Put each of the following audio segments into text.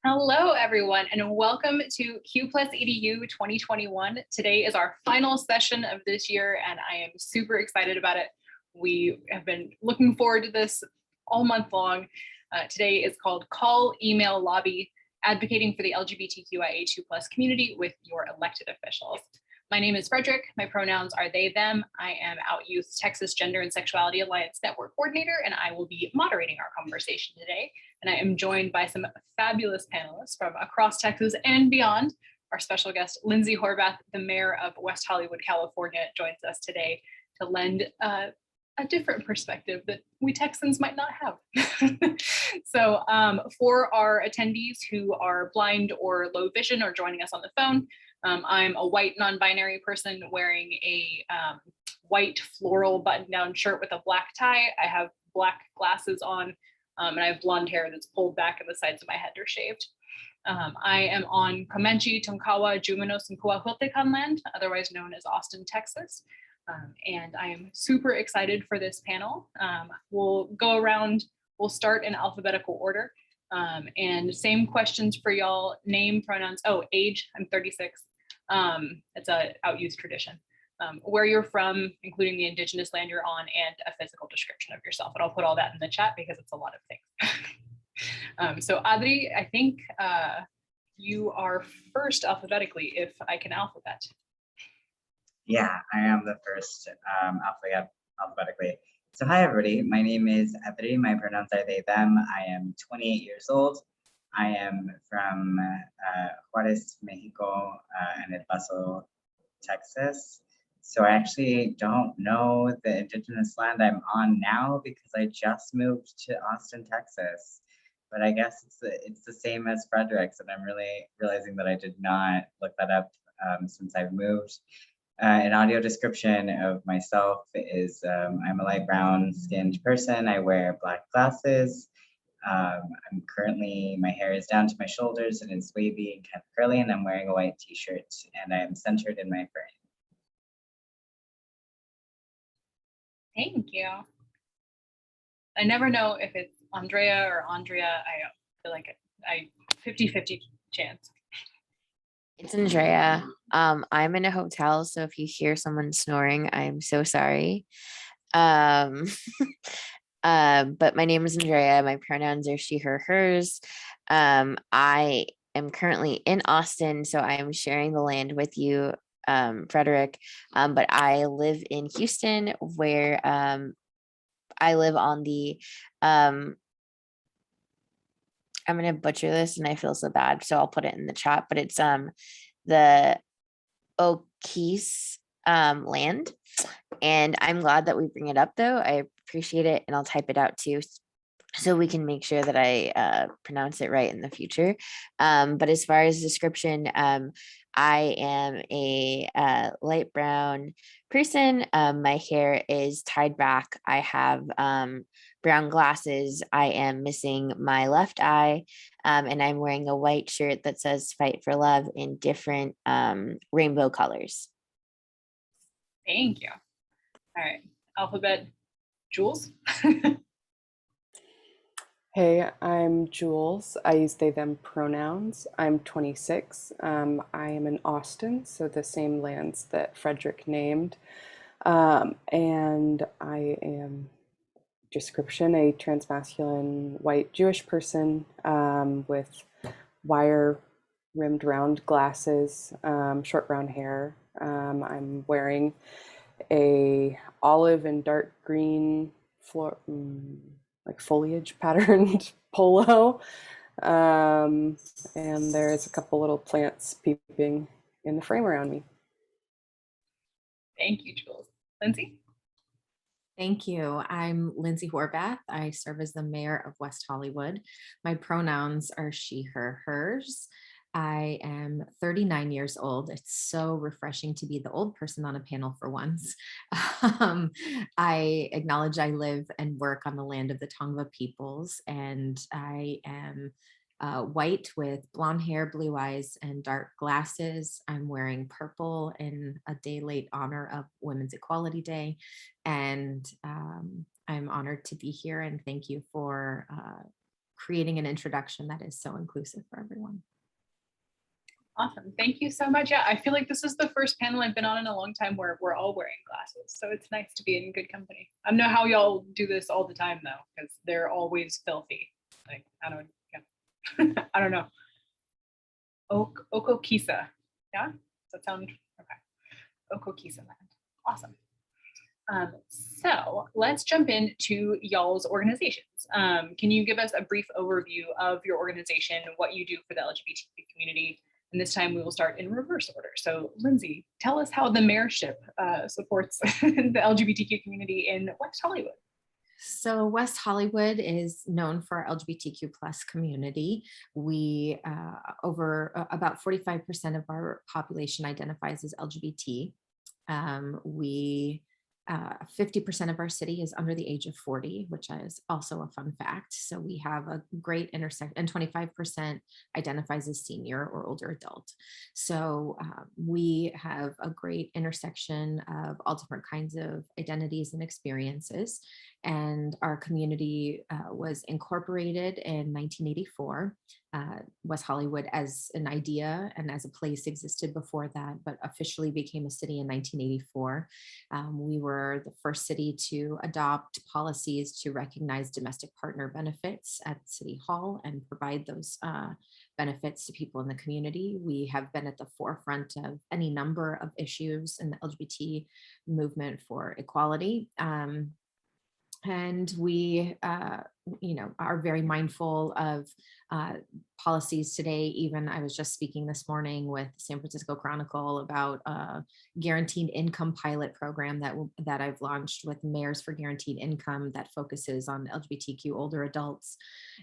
Hello, everyone, and welcome to Q Plus EDU 2021. Today is our final session of this year, and I am super excited about it. We have been looking forward to this all month long. Today is called Call, Email, Lobby, Advocating for the LGBTQIA2 plus community with your elected officials. My name is Frederick. My pronouns are they, them. I am Out Youth Texas Gender and Sexuality Alliance Network Coordinator, and I will be moderating our conversation today. And I am joined by some fabulous panelists from across Texas and beyond. Our special guest, Lindsey Horvath, the mayor of West Hollywood, California, joins us today to lend a different perspective that we Texans might not have. So for our attendees who are blind or low vision or joining us on the phone, I'm a white non-binary person wearing a white floral button-down shirt with a black tie. I have black glasses on, and I have blonde hair that's pulled back and the sides of my head are shaved. I am on Comanche, Tonkawa, Jumanos, and Coahuiltecan land, otherwise known as Austin, Texas. And I am super excited for this panel. We'll go around, we'll start in alphabetical order. And same questions for y'all: name, pronouns, age, I'm 36. It's a Out Youth tradition. Where you're from, including the indigenous land you're on, and a physical description of yourself. And I'll put all that in the chat because it's a lot of things. So Adri, I think you are first alphabetically, if I can alphabet. Yeah, I am the first alphabetically. So hi everybody, my name is Adri, my pronouns are they, them. I am 28 years old. I am from Juarez, Mexico, and El Paso, Texas. So I actually don't know the indigenous land I'm on now because I just moved to Austin, Texas. But I guess it's the same as Frederick's, and I'm really realizing that I did not look that up since I've moved. An audio description of myself is I'm a light brown skinned person. I wear black glasses. I'm currently, my hair is down to my shoulders and it's wavy and kind of curly, and I'm wearing a white t-shirt and I'm centered in my frame. Thank you. I never know if it's Andrea or Andrea. I feel like I 50-50 chance. It's Andrea. I'm in a hotel, so if you hear someone snoring, I'm so sorry. But my name is Andrea. My pronouns are she, her, hers. I am currently in Austin, so I am sharing the land with you, Frederick. But I live in Houston, where I live on the I'm going to butcher this and I feel so bad, so I'll put it in the chat, but it's the Okies land. And I'm glad that we bring it up though. I appreciate it, and I'll type it out too, so we can make sure that I pronounce it right in the future. But as far as description, I am a light brown person. My hair is tied back. I have brown glasses. I am missing my left eye, and I'm wearing a white shirt that says "Fight for Love" in different rainbow colors. Thank you. All right, alphabet, Jules. Hey, I'm Jules. I use they, them pronouns. I'm 26. I am in Austin, so the same lands that Frederick named. And I am, description, a transmasculine white Jewish person with wire rimmed round glasses, short brown hair. I'm wearing a olive and dark green like foliage patterned polo. And there's a couple little plants peeping in the frame around me. Thank you, Jules. Lindsey? Thank you. I'm Lindsey Horvath. I serve as the mayor of West Hollywood. My pronouns are she, her, hers. I am 39 years old. It's so refreshing to be the old person on a panel for once. I acknowledge I live and work on the land of the Tongva peoples, and I am white with blonde hair, blue eyes, and dark glasses. I'm wearing purple in a day late honor of Women's Equality Day, and I'm honored to be here, and thank you for creating an introduction that is so inclusive for everyone. Awesome. Thank you so much. Yeah, I feel like this is the first panel I've been on in a long time where we're all wearing glasses. So it's nice to be in good company. I don't know how y'all do this all the time though, because they're always filthy. Like, I don't, yeah. I don't know. Okokisa. Yeah? Does that sound okay? Okokisa land. Awesome. So let's jump into y'all's organizations. Can you give us a brief overview of your organization, what you do for the LGBTQ community? And this time we will start in reverse order. So Lindsey, tell us how the mayorship supports the LGBTQ community in West Hollywood. So West Hollywood is known for our LGBTQ plus community. We about 45% of our population identifies as LGBT. 50% of our city is under the age of 40, which is also a fun fact. So we have a great intersection, and 25% identifies as senior or older adult. So we have a great intersection of all different kinds of identities and experiences. And our community was incorporated in 1984. West Hollywood as an idea and as a place existed before that, but officially became a city in 1984. We were the first city to adopt policies to recognize domestic partner benefits at City Hall and provide those benefits to people in the community. We have been at the forefront of any number of issues in the LGBT movement for equality. And we, are very mindful of policies today. Even I was just speaking this morning with San Francisco Chronicle about a guaranteed income pilot program that I've launched with Mayors for Guaranteed Income that focuses on LGBTQ older adults.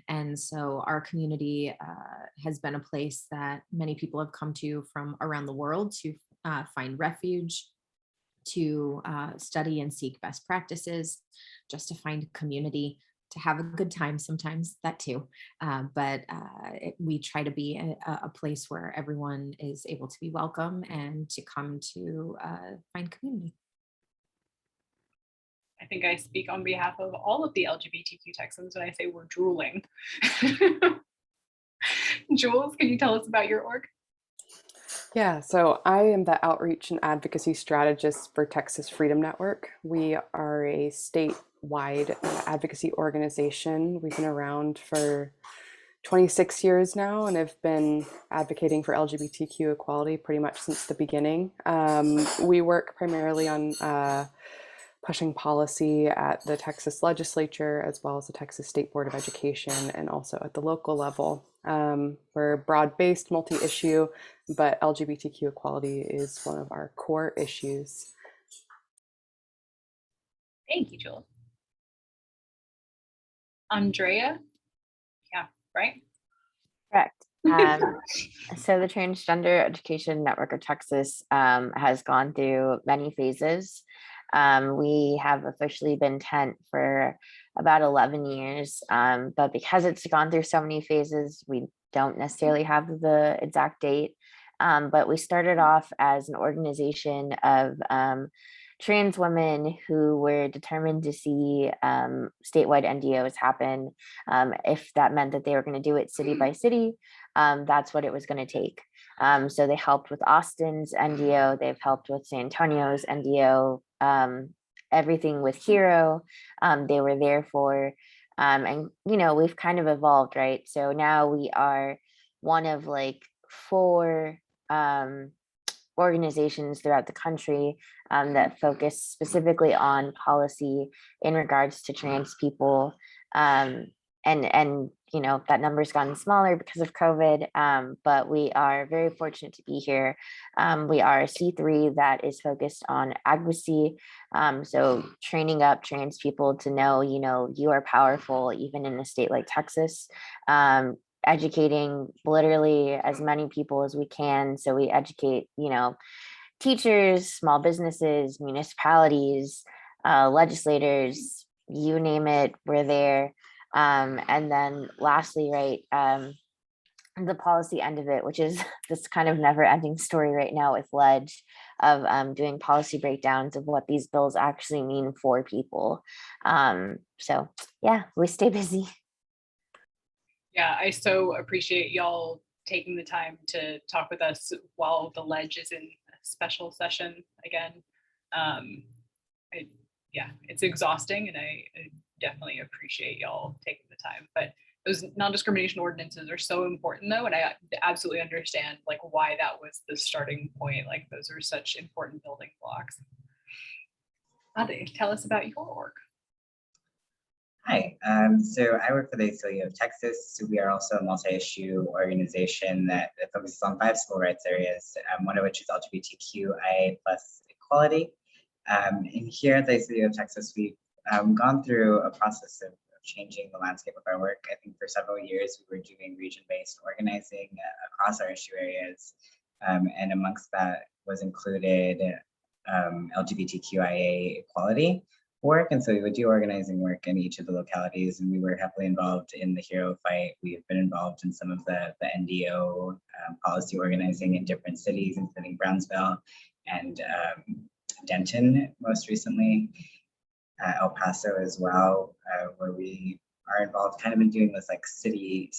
And so our community has been a place that many people have come to from around the world to find refuge, to study and seek best practices, just to find community, to have a good time sometimes, that too. But we try to be a place where everyone is able to be welcome and to come to find community. I think I speak on behalf of all of the LGBTQ Texans when I say we're drooling. Jules, can you tell us about your org? Yeah, so I am the outreach and advocacy strategist for Texas Freedom Network. We are a statewide advocacy organization. We've been around for 26 years now and have been advocating for LGBTQ equality pretty much since the beginning. We work primarily on pushing policy at the Texas legislature, as well as the Texas State Board of Education, and also at the local level. We're broad-based, multi-issue, but LGBTQ equality is one of our core issues. Thank you, Jules. Andrea? Yeah, right? Correct. So the Transgender Education Network of Texas has gone through many phases. We have officially been tent for about 11 years, but because it's gone through so many phases, we don't necessarily have the exact date. But we started off as an organization of trans women who were determined to see statewide NDOs happen. If that meant that they were going to do it city by city, that's what it was going to take. So they helped with Austin's NDO, they've helped with San Antonio's NDO, everything with Hero, they were there for, and we've kind of evolved, right? So now we are one of like 4 organizations throughout the country that focus specifically on policy in regards to trans people. And that number's gotten smaller because of COVID, but we are very fortunate to be here. We are a C3 that is focused on advocacy, so training up trans people to know, you are powerful even in a state like Texas, educating literally as many people as we can. So we educate, teachers, small businesses, municipalities, legislators, you name it, we're there. And then lastly, right, the policy end of it, which is this kind of never ending story right now with Ledge of doing policy breakdowns of what these bills actually mean for people. So yeah, we stay busy. Yeah, I so appreciate y'all taking the time to talk with us while the ledge is in a special session again. Yeah, it's exhausting, and I definitely appreciate y'all taking the time. But those non-discrimination ordinances are so important though, and I absolutely understand like why that was the starting point. Like those are such important building blocks. Ade, tell us about your work. Hi, so I work for the ACLU of Texas. So we are also a multi-issue organization that focuses on 5 civil rights areas, one of which is LGBTQIA+ equality. And here at the ACLU of Texas, we've gone through a process of changing the landscape of our work. I think for several years, we were doing region-based organizing across our issue areas. And amongst that was included LGBTQIA equality work. And so we would do organizing work in each of the localities, and we were heavily involved in the hero fight. We have been involved in some of the NDO policy organizing in different cities, including Brownsville and Denton most recently, El Paso as well, where we are involved kind of in doing this like city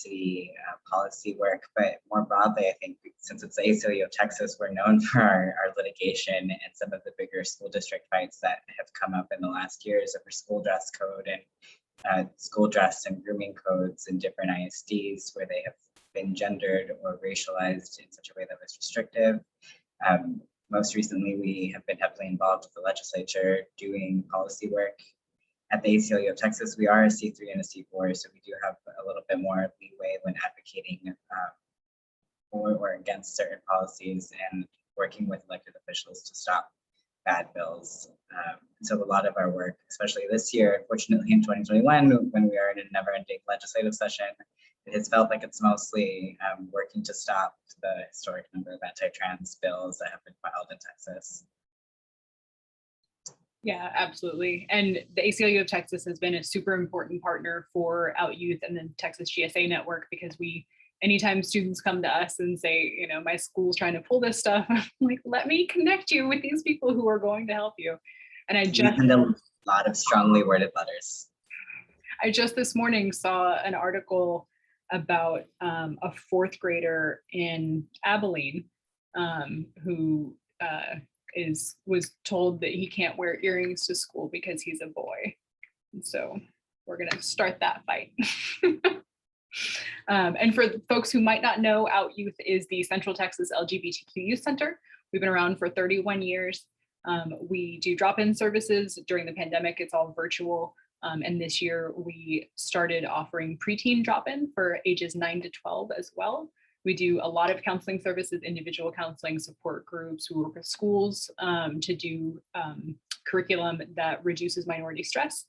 policy work. But more broadly, I think since it's the ACLU of Texas, we're known for our litigation and some of the bigger school district fights that have come up in the last years over school dress code and school dress and grooming codes in different ISDs where they have been gendered or racialized in such a way that was restrictive. Most recently, we have been heavily involved with the legislature doing policy work. At the ACLU of Texas, we are a C3 and a C4, so we do have a little bit more leeway when advocating for or against certain policies and working with elected officials to stop bad bills. So a lot of our work, especially this year, unfortunately in 2021, when we are in a never-ending legislative session, it has felt like it's mostly working to stop the historic number of anti-trans bills that have been filed in Texas. Yeah, absolutely. And the ACLU of Texas has been a super important partner for Out Youth and the Texas GSA network, because anytime students come to us and say, you know, my school's trying to pull this stuff, I'm like, let me connect you with these people who are going to help you. And I just send a lot of strongly worded letters. I just this morning saw an article about a 4th grader in Abilene who was told that he can't wear earrings to school because he's a boy. And so we're gonna start that fight. And for folks who might not know, Out Youth is the Central Texas LGBTQ Youth Center. We've been around for 31 years. We do drop-in services. During the pandemic, it's all virtual. And this year we started offering preteen drop-in for ages 9 to 12 as well. We do a lot of counseling services, individual counseling, support groups. We work with schools to do curriculum that reduces minority stress.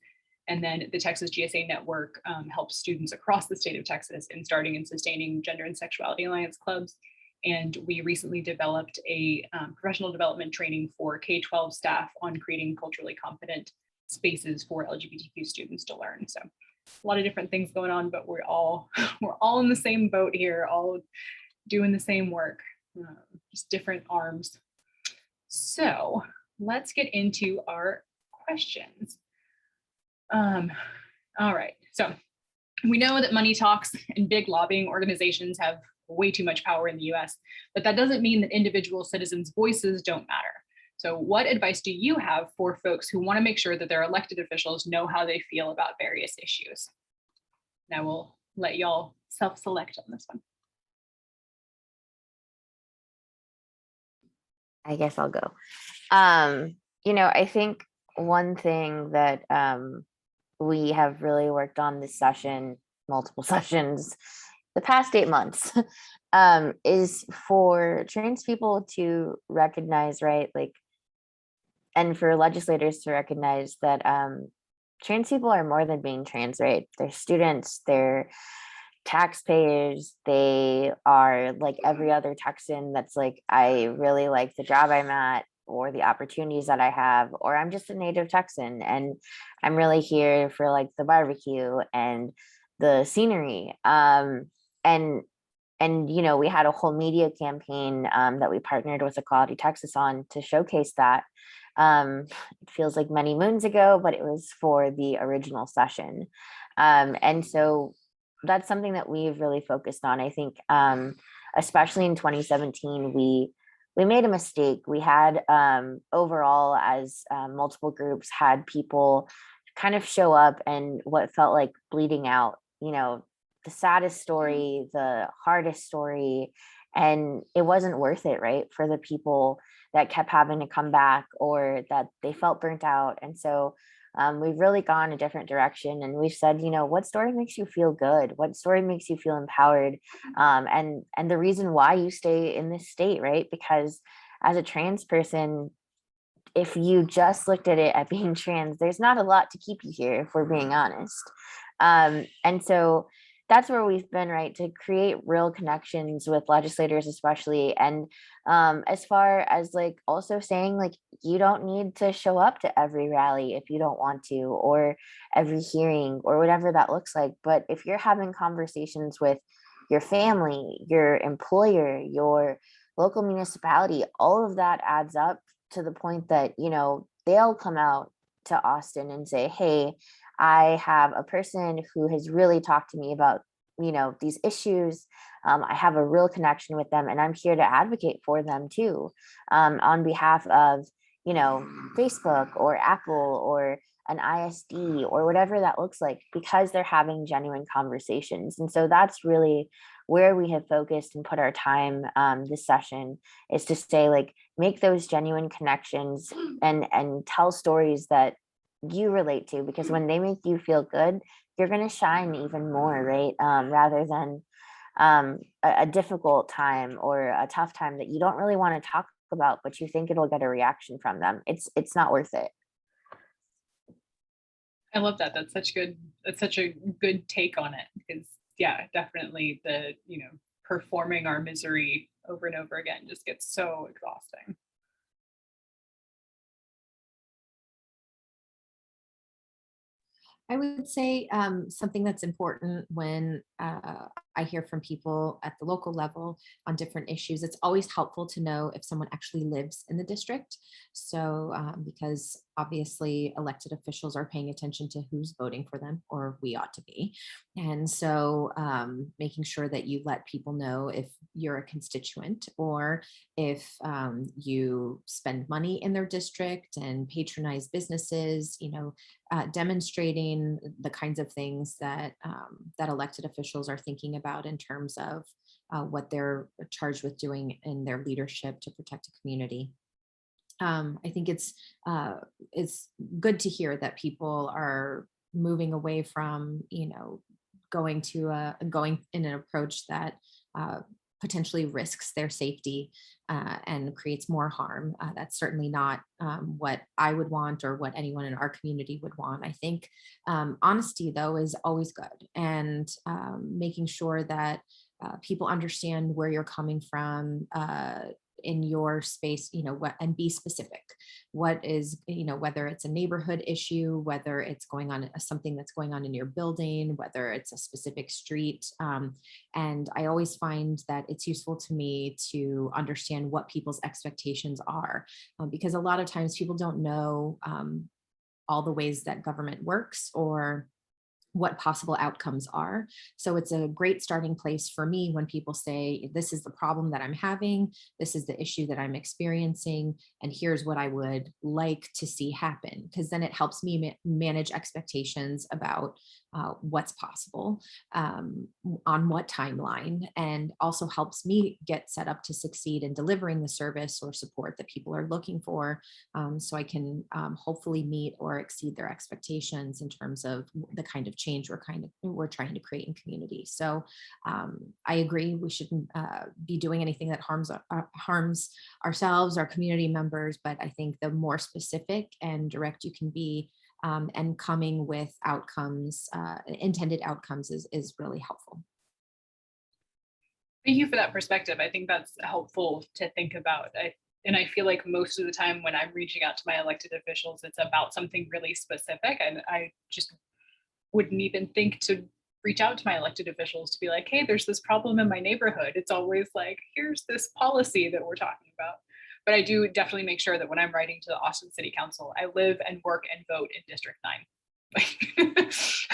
And then the Texas GSA network helps students across the state of Texas in starting and sustaining gender and sexuality alliance clubs. And we recently developed a professional development training for K-12 staff on creating culturally competent spaces for LGBTQ students to learn. So a lot of different things going on, but we're all in the same boat here, all doing the same work, just different arms. So let's get into our questions. All right, so we know that money talks and big lobbying organizations have way too much power in the US, but that doesn't mean that individual citizens' voices don't matter. So what advice do you have for folks who want to make sure that their elected officials know how they feel about various issues? And I will let y'all self-select on this one. I guess I'll go. You know, I think one thing that we have really worked on this session, multiple sessions, the past 8 months, is for trans people to recognize, right? Like, and for legislators to recognize that trans people are more than being trans, right? They're students, they're taxpayers, they are like every other Texan that's like, I really like the job I'm at or the opportunities that I have, or I'm just a native Texan and I'm really here for like the barbecue and the scenery. And you know, we had a whole media campaign that we partnered with Equality Texas on to showcase that. It feels like many moons ago, but it was for the original session. And so that's something that we've really focused on. I think, especially in 2017, we made a mistake. We had overall, as multiple groups had people kind of show up and what felt like bleeding out, the saddest story, the hardest story, and it wasn't worth it, right? For the people that kept having to come back or that they felt burnt out. And so we've really gone a different direction, and we've said, what story makes you feel good? What story makes you feel empowered? And the reason why you stay in this state, right? Because as a trans person, if you just looked at it at being trans, there's not a lot to keep you here, if we're being honest. And so that's where we've been, right, to create real connections with legislators, especially. And as far as like also saying, like, you don't need to show up to every rally if you don't want to, or every hearing, or whatever that looks like. But if you're having conversations with your family, your employer, your local municipality, all of that adds up to the point that, they'll come out to Austin and say, hey, I have a person who has really talked to me about, these issues. I have a real connection with them, and I'm here to advocate for them too, on behalf of, Facebook or Apple or an ISD or whatever that looks like, because they're having genuine conversations. And so that's really where we have focused and put our time this session, is to say, like, make those genuine connections and tell stories that you relate to, because when they make you feel good, you're going to shine even more, right? Rather than a difficult time or a tough time that you don't really want to talk about, but you think it'll get a reaction from them. It's not worth it. I love that. That's such a good take on it, because yeah, definitely the, performing our misery over and over again just gets so exhausting. I would say something that's important when I hear from people at the local level on different issues. It's always helpful to know if someone actually lives in the district. So because obviously elected officials are paying attention to who's voting for them, or we ought to be. And so making sure that you let people know if you're a constituent, or if you spend money in their district and patronize businesses, demonstrating the kinds of things that that elected officials are thinking about in terms of what they're charged with doing in their leadership to protect a community. I think it's good to hear that people are moving away from, going in an approach that potentially risks their safety and creates more harm. That's certainly not what I would want, or what anyone in our community would want. I think honesty, though, is always good, and making sure that people understand where you're coming from in your space, and be specific. What is, whether it's a neighborhood issue, whether it's going on something that's going on in your building, whether it's a specific street. And I always find that it's useful to me to understand what people's expectations are, because a lot of times people don't know all the ways that government works, or what possible outcomes are. So it's a great starting place for me when people say, this is the problem that I'm having, this is the issue that I'm experiencing, and here's what I would like to see happen. Because then it helps me manage expectations about what's possible, on what timeline, and also helps me get set up to succeed in delivering the service or support that people are looking for, so I can hopefully meet or exceed their expectations in terms of the kind of change we're trying to create in community. So I agree, we shouldn't be doing anything that harms ourselves, our community members, but I think the more specific and direct you can be, and coming with outcomes, intended outcomes, is really helpful. Thank you for that perspective. I think that's helpful to think about. And I feel like most of the time when I'm reaching out to my elected officials, it's about something really specific. And I just wouldn't even think to reach out to my elected officials to be like, hey, there's this problem in my neighborhood. It's always like, here's this policy that we're talking about. But I do definitely make sure that when I'm writing to the Austin City Council, I live and work and vote in District 9. This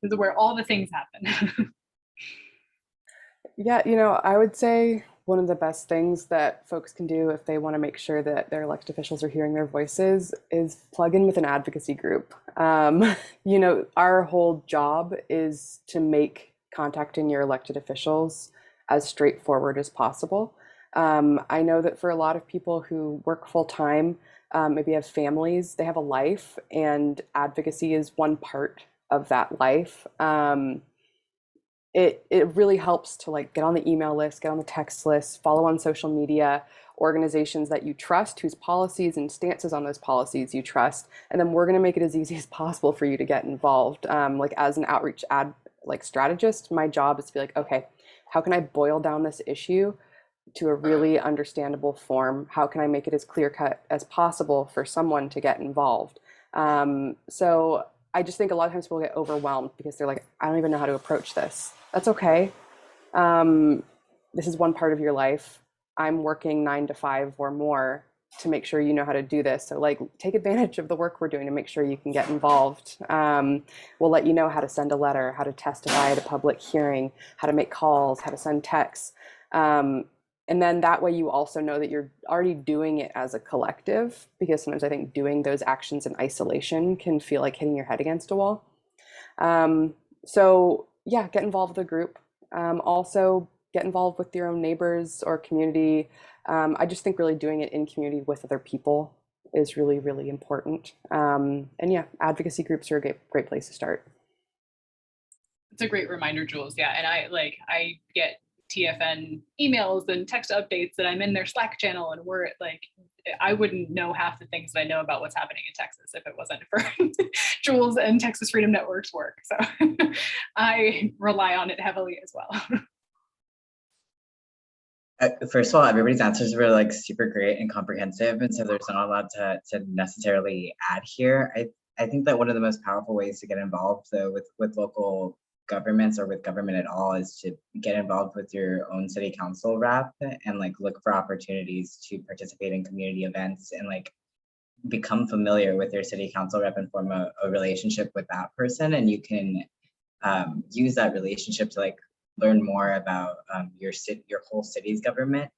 is where all the things happen. Yeah, you know, I would say one of the best things that folks can do if they want to make sure that their elected officials are hearing their voices is plug in with an advocacy group. You know, our whole job is to make contacting your elected officials as straightforward as possible. I know that for a lot of people who work full time, maybe have families, they have a life, and advocacy is one part of that life. It really helps to like get on the email list, get on the text list, follow on social media, organizations that you trust, whose policies and stances on those policies you trust, and then we're going to make it as easy as possible for you to get involved. Like as an outreach ad like strategist, my job is to be like, okay, how can I boil down this issue to a really understandable form? How can I make it as clear cut as possible for someone to get involved? So I just think a lot of times people get overwhelmed because they're like, I don't even know how to approach this. That's okay. This is one part of your life. I'm working 9 to 5 or more to make sure you know how to do this. So like take advantage of the work we're doing to make sure you can get involved. We'll let you know how to send a letter, how to testify at a public hearing, how to make calls, how to send texts. And then that way you also know that you're already doing it as a collective, because sometimes I think doing those actions in isolation can feel like hitting your head against a wall. So yeah, get involved with a group. Also get involved with your own neighbors or community. I just think really doing it in community with other people is really, really important. And yeah, advocacy groups are a great place to start. It's a great reminder, Jules. Yeah, and I get TFN emails and text updates that I'm in their Slack channel, and we're like, I wouldn't know half the things that I know about what's happening in Texas if it wasn't for Jules and Texas Freedom Network's work. So I rely on it heavily as well. First of all, everybody's answers were like super great and comprehensive, and so there's not a lot to necessarily add here. I think that one of the most powerful ways to get involved though with local governments or with government at all is to get involved with your own city council rep and like look for opportunities to participate in community events and like become familiar with your city council rep and form a relationship with that person, and you can use that relationship to like learn more about your whole city's government,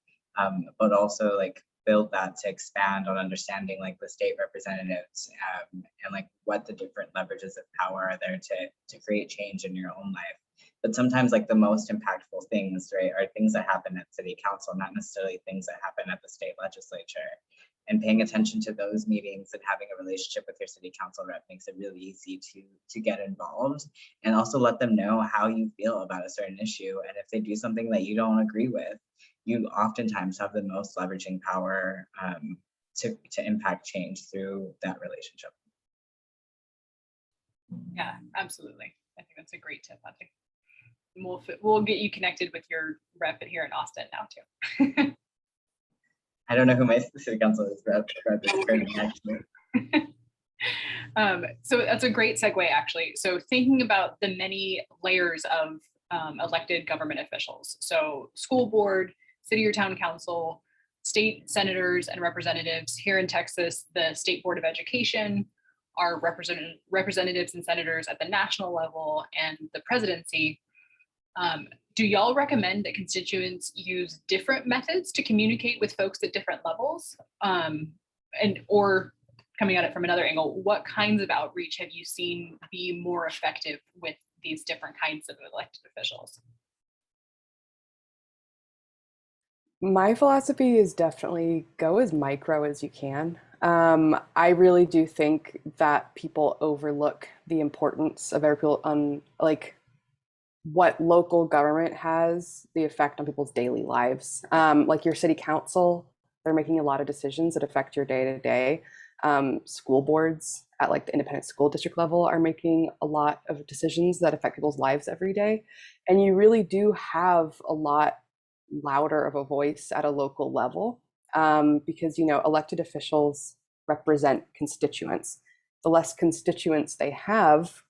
but also like build that to expand on understanding like the state representatives and like what the different leverages of power are there to create change in your own life. But sometimes like the most impactful things, right, are things that happen at city council, not necessarily things that happen at the state legislature. And paying attention to those meetings and having a relationship with your city council rep makes it really easy to get involved, and also let them know how you feel about a certain issue. And if they do something that you don't agree with, you oftentimes have the most leveraging power to impact change through that relationship. Yeah, absolutely. I think that's a great tip. I think we'll get you connected with your rep here in Austin now too. I don't know who my city council is, but actually. So that's a great segue, actually. So thinking about the many layers of elected government officials, so school board, city or town council, state senators and representatives. Here in Texas, the State Board of Education, our representatives and senators at the national level, and the presidency. Do y'all recommend that constituents use different methods to communicate with folks at different levels? Or coming at it from another angle, what kinds of outreach have you seen be more effective with these different kinds of elected officials? My philosophy is definitely go as micro as you can. I really do think that people overlook the importance of every people on like what local government has the effect on people's daily lives. Like your city council, they're making a lot of decisions that affect your day to day. School boards at like the independent school district level are making a lot of decisions that affect people's lives every day. And you really do have a lot louder of a voice at a local level, because, you know, elected officials represent constituents. The less constituents they have,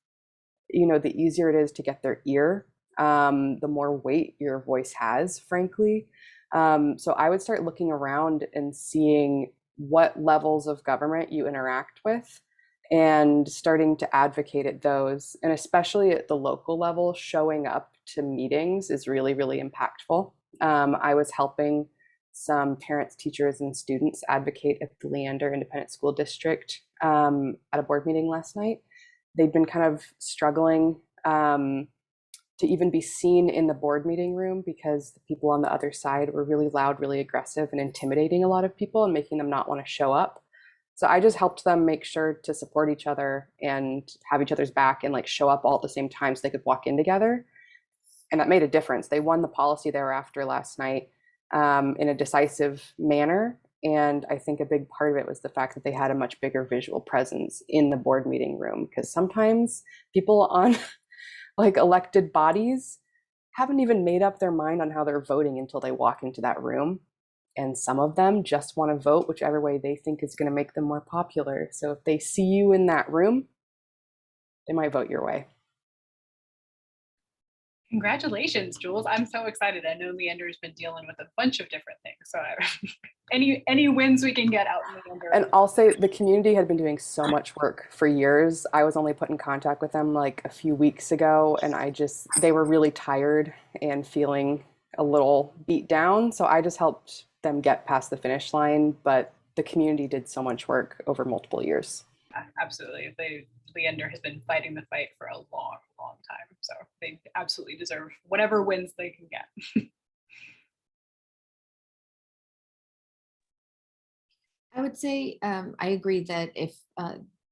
you know, the easier it is to get their ear, the more weight your voice has, frankly. So I would start looking around and seeing what levels of government you interact with and starting to advocate at those, and especially at the local level, showing up to meetings is really, really impactful. I was helping some parents, teachers, and students advocate at the Leander Independent School District at a board meeting last night. They'd been kind of struggling to even be seen in the board meeting room because the people on the other side were really loud, really aggressive, and intimidating a lot of people and making them not want to show up. So I just helped them make sure to support each other and have each other's back and like show up all at the same time so they could walk in together. And that made a difference. They won the policy thereafter last night in a decisive manner. And I think a big part of it was the fact that they had a much bigger visual presence in the board meeting room, because sometimes people on like elected bodies haven't even made up their mind on how they're voting until they walk into that room. And some of them just want to vote whichever way they think is going to make them more popular. So if they see you in that room, they might vote your way. Congratulations, Jules. I'm so excited. I know Leander's been dealing with a bunch of different things. So any wins we can get out in Leander. And I'll say the community had been doing so much work for years. I was only put in contact with them like a few weeks ago, and they were really tired and feeling a little beat down. So I just helped them get past the finish line, but the community did so much work over multiple years. Absolutely. Leander has been fighting the fight for a long, long time. So they absolutely deserve whatever wins they can get. I would say I agree that if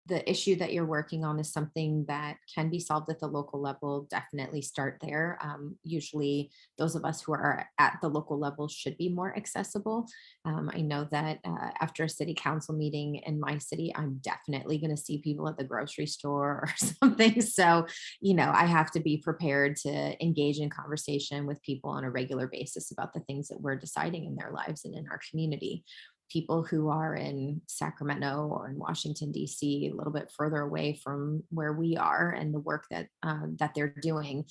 the issue that you're working on is something that can be solved at the local level, definitely start there. Usually those of us who are at the local level should be more accessible. I know that after a city council meeting in my city, I'm definitely going to see people at the grocery store or something. So, I have to be prepared to engage in conversation with people on a regular basis about the things that we're deciding in their lives and in our community. People who are in Sacramento or in Washington, D.C., a little bit further away from where we are and the work that they're doing,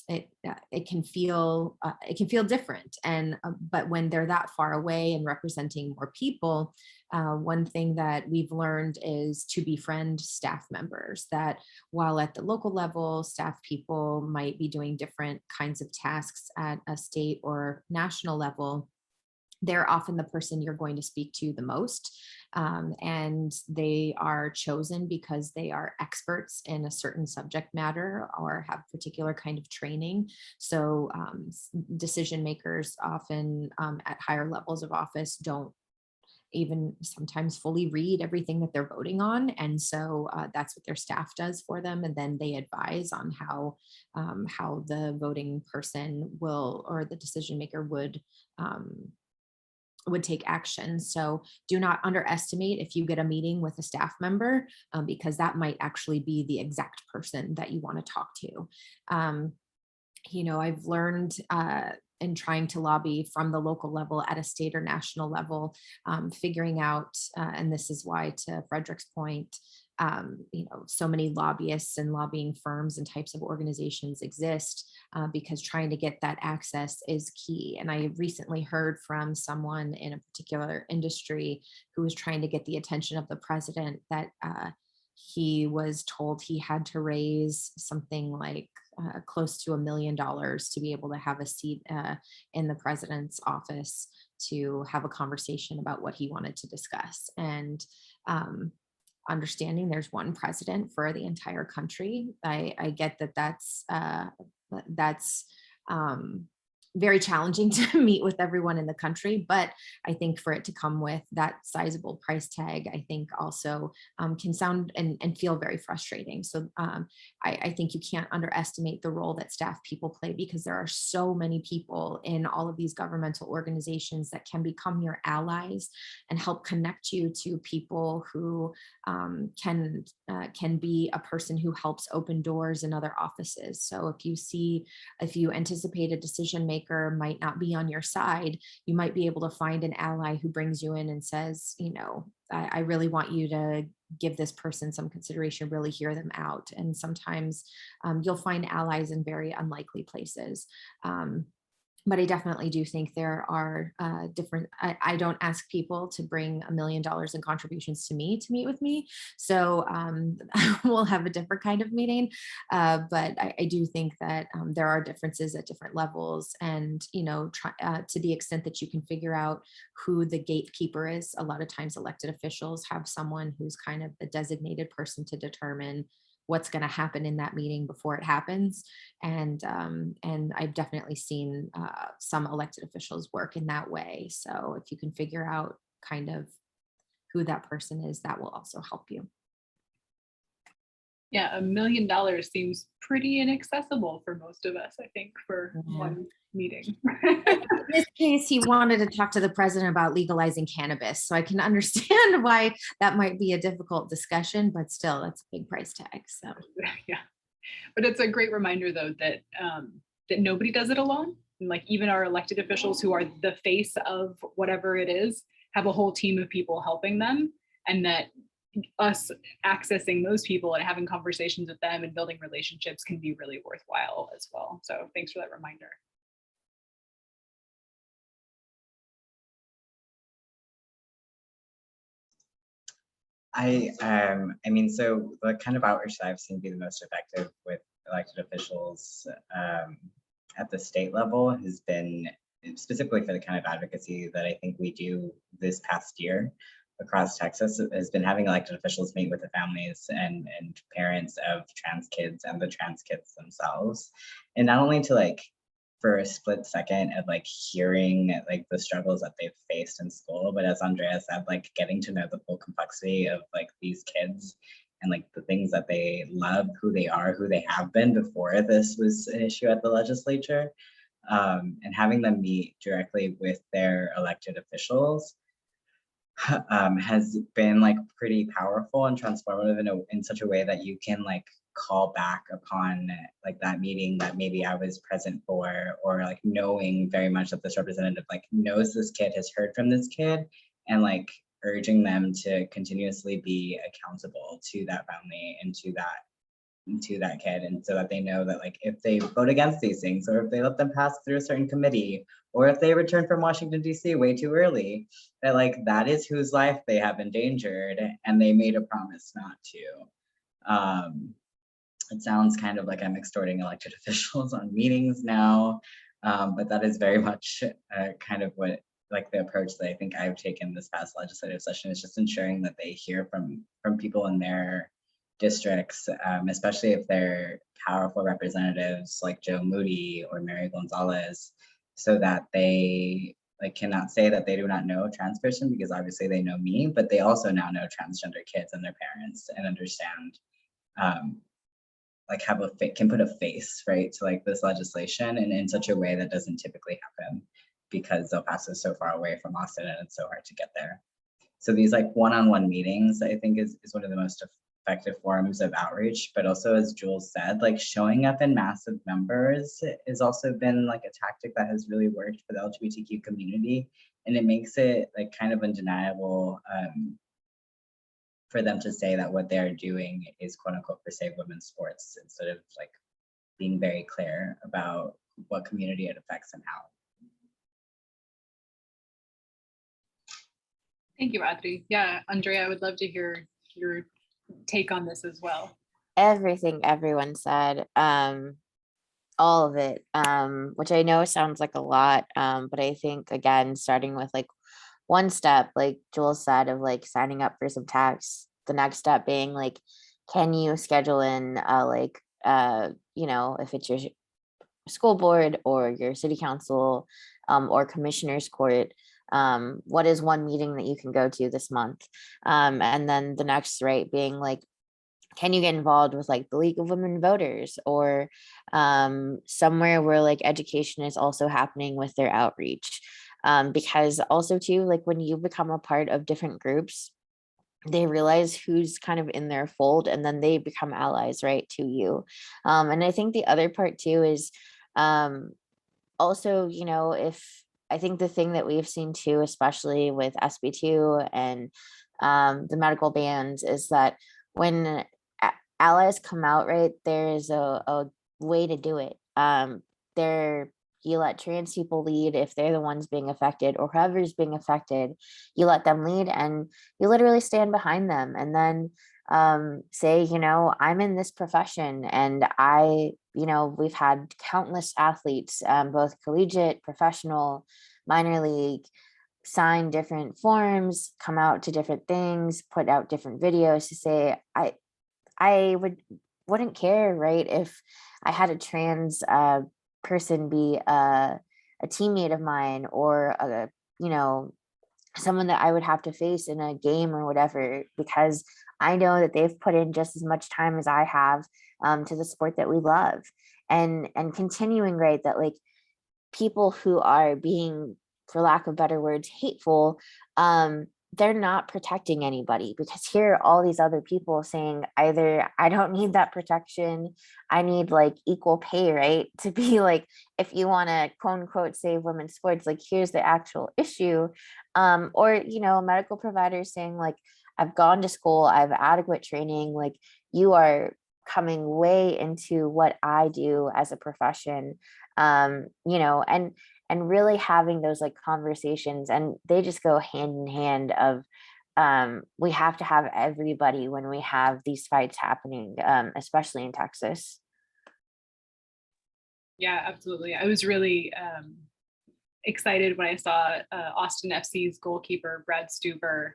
it can feel different. And but when they're that far away and representing more people, one thing that we've learned is to befriend staff members. That while at the local level, staff people might be doing different kinds of tasks at a state or national level, they're often the person you're going to speak to the most. And they are chosen because they are experts in a certain subject matter or have particular kind of training. So decision makers often at higher levels of office don't even sometimes fully read everything that they're voting on. And so that's what their staff does for them. And then they advise on how the voting person will, or the decision maker would take action. So do not underestimate if you get a meeting with a staff member, because that might actually be the exact person that you want to talk to. I've learned in trying to lobby from the local level at a state or national level, figuring out, and this is why, to Frederick's point, so many lobbyists and lobbying firms and types of organizations exist because trying to get that access is key. And I recently heard from someone in a particular industry who was trying to get the attention of the president that he was told he had to raise something like close to $1 million to be able to have a seat in the president's office to have a conversation about what he wanted to discuss. And understanding there's one president for the entire country, I get that's very challenging to meet with everyone in the country, but I think for it to come with that sizable price tag, I think also can sound and feel very frustrating. So I think you can't underestimate the role that staff people play, because there are so many people in all of these governmental organizations that can become your allies and help connect you to people who can be a person who helps open doors in other offices. So if you anticipate a decision maker might not be on your side, you might be able to find an ally who brings you in and says, I really want you to give this person some consideration, really hear them out. And sometimes you'll find allies in very unlikely places. but I definitely do think there are different, I don't ask people to bring $1 million in contributions to me to meet with me. So we'll have a different kind of meeting. But I do think that there are differences at different levels. And, you know, to the extent that you can figure out who the gatekeeper is, a lot of times elected officials have someone who's kind of the designated person to determine what's going to happen in that meeting before it happens. And I've definitely seen some elected officials work in that way. So if you can figure out kind of who that person is, that will also help you. Yeah, $1 million seems pretty inaccessible for most of us, I think, for one meeting. In this case, he wanted to talk to the president about legalizing cannabis. So I can understand why that might be a difficult discussion, but still, that's a big price tag. So yeah, but it's a great reminder, though, that that nobody does it alone. And like even our elected officials, who are the face of whatever it is, have a whole team of people helping them, and that us accessing those people and having conversations with them and building relationships can be really worthwhile as well. So thanks for that reminder. I mean, so the kind of outreach that I've seen be the most effective with elected officials at the state level has been specifically for the kind of advocacy that I think we do this past year across Texas, has been having elected officials meet with the families and parents of trans kids and the trans kids themselves. And not only to like, for a split second of like hearing like the struggles that they've faced in school, but as Andrea said, like getting to know the full complexity of like these kids and like the things that they love, who they are, who they have been before this was an issue at the legislature, and having them meet directly with their elected officials has been like pretty powerful and transformative in such a way that you can like call back upon like that meeting that maybe I was present for, or like knowing very much that this representative like knows this kid, has heard from this kid, and like urging them to continuously be accountable to that family and to that kid, and so that they know that like if they vote against these things, or if they let them pass through a certain committee, or if they return from Washington D.C. way too early, that like that is whose life they have endangered and they made a promise not to. It sounds kind of like I'm extorting elected officials on meetings now, but that is very much kind of what like the approach that I think I've taken this past legislative session, is just ensuring that they hear from people in their districts, especially if they're powerful representatives like Joe Moody or Mary Gonzalez, so that they like cannot say that they do not know a trans person, because obviously they know me, but they also now know transgender kids and their parents, and understand like can put a face right to like this legislation, and in such a way that doesn't typically happen because El Paso is so far away from Austin and it's so hard to get there. So these like one-on-one meetings, I think is one of the most effective forms of outreach, but also, as Jules said, like showing up in massive numbers has also been like a tactic that has really worked for the LGBTQ community. And it makes it like kind of undeniable for them to say that what they're doing is quote unquote for Save Women's Sports, instead of like being very clear about what community it affects and how. Thank you, Adri. Yeah, Andrea, I would love to hear your take on this as well. Everything everyone said, all of it, which I know sounds like a lot, but I think again, starting with like one step, like Jules said, of like signing up for some tax, the next step being like, can you schedule in like you know, if it's your school board or your city council or commissioner's court, what is one meeting that you can go to this month? And then the next, right, being like, can you get involved with like the League of Women Voters, or somewhere where like education is also happening with their outreach? Because also too, like when you become a part of different groups, they realize who's kind of in their fold, and then they become allies, right, to you. And I think the other part too is also, you know, if I think the thing that we've seen too, especially with SB2 and the medical bans, is that when allies come out, right, there is a way to do it. They're, you let trans people lead if they're the ones being affected, or whoever's being affected, you let them lead and you literally stand behind them. And then say, you know, I'm in this profession and we've had countless athletes, both collegiate, professional, minor league, sign different forms, come out to different things, put out different videos to say, I wouldn't care, right, if I had a trans person be a teammate of mine, or someone that I would have to face in a game or whatever, because I know that they've put in just as much time as I have to the sport that we love. And continuing, right, that like people who are being, for lack of better words, hateful, they're not protecting anybody, because here are all these other people saying either I don't need that protection, I need like equal pay, right? To be like, if you want to quote unquote save women's sports, like here's the actual issue. Or, medical providers saying like, I've gone to school, I have adequate training, like you are coming way into what I do as a profession, and really having those like conversations, and they just go hand in hand of we have to have everybody when we have these fights happening, especially in Texas. Yeah, absolutely. I was really excited when I saw Austin FC's goalkeeper, Brad Stuber,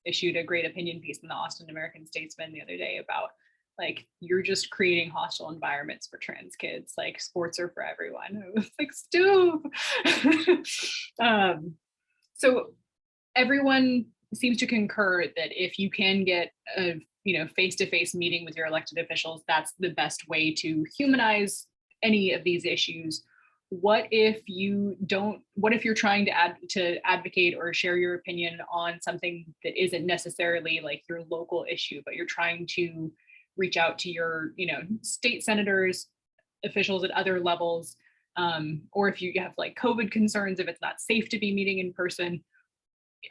issued a great opinion piece in the Austin American-Statesman the other day about like, you're just creating hostile environments for trans kids. Like, sports are for everyone. I was like, Stu. So everyone seems to concur that if you can get a face-to-face meeting with your elected officials, that's the best way to humanize any of these issues. What if you're trying to advocate or share your opinion on something that isn't necessarily like your local issue, but you're trying to reach out to your, state senators, officials at other levels, or if you have like COVID concerns, if it's not safe to be meeting in person,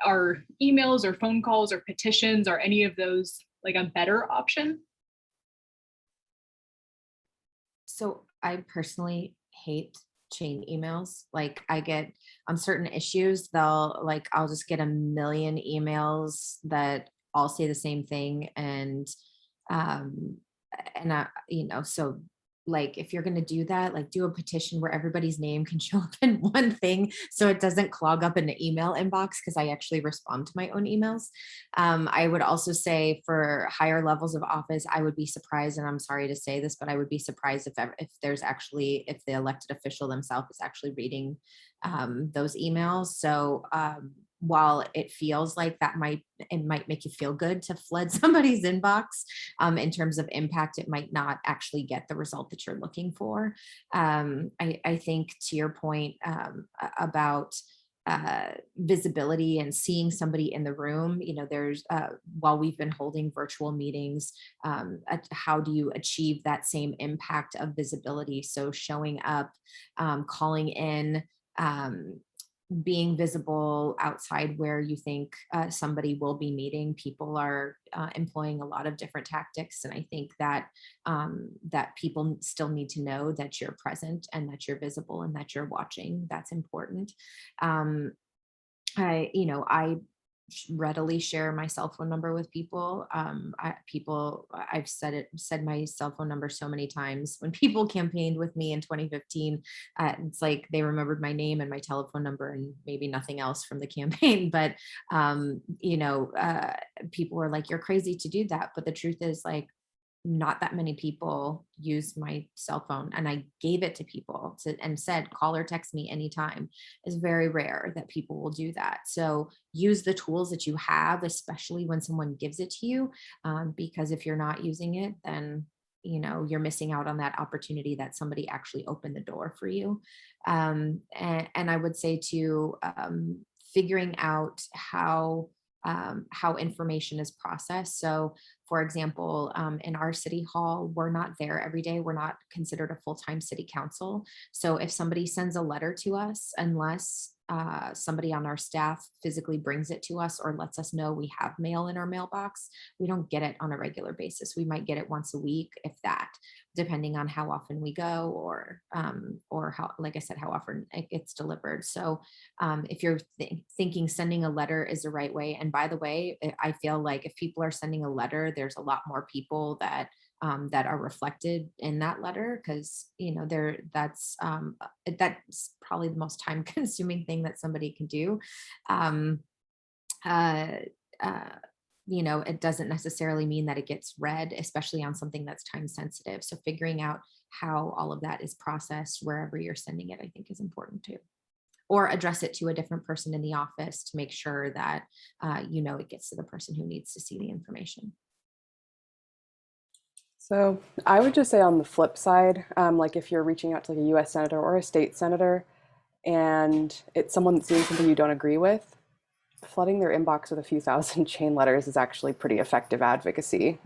are emails or phone calls or petitions, or any of those like a better option? So I personally hate chain emails. Like I get on certain issues, I'll just get a million emails that all say the same thing. And I, so like, if you're going to do that, like do a petition where everybody's name can show up in one thing, so it doesn't clog up in the email inbox, because I actually respond to my own emails. I would also say for higher levels of office, I would be surprised, and I'm sorry to say this, but I would be surprised if the elected official themselves is actually reading those emails. So while it feels like it might make you feel good to flood somebody's inbox, in terms of impact, it might not actually get the result that you're looking for. I think to your point about visibility and seeing somebody in the room, there's while we've been holding virtual meetings, how do you achieve that same impact of visibility? So showing up, calling in, being visible outside where you think somebody will be meeting. People are employing a lot of different tactics, and I think that that people still need to know that you're present and that you're visible and that you're watching. That's important. I readily share my cell phone number with people. I've said my cell phone number so many times. When people campaigned with me in 2015, it's like they remembered my name and my telephone number and maybe nothing else from the campaign. But people were like, "You're crazy to do that." But the truth is, like, not that many people use my cell phone, and I gave it to people and said, call or text me anytime. It's very rare that people will do that. So use the tools that you have, especially when someone gives it to you, because if you're not using it, then you're missing out on that opportunity that somebody actually opened the door for you. And I would say to figuring out how information is processed. So for example, in our city hall, we're not there every day. We're not considered a full-time city council. So if somebody sends a letter to us, unless somebody on our staff physically brings it to us or lets us know we have mail in our mailbox. We don't get it on a regular basis. We might get it once a week, if that, depending on how often we go or how, like I said, how often it gets delivered. So if you're thinking sending a letter is the right way, and by the way, I feel like if people are sending a letter, there's a lot more people that are reflected in that letter, because that's probably the most time consuming thing that somebody can do. It doesn't necessarily mean that it gets read, especially on something that's time sensitive. So figuring out how all of that is processed wherever you're sending it, I think, is important too. Or address it to a different person in the office to make sure that it gets to the person who needs to see the information. So I would just say on the flip side, like if you're reaching out to like a US senator or a state senator and it's someone that's doing something you don't agree with, flooding their inbox with a few thousand chain letters is actually pretty effective advocacy.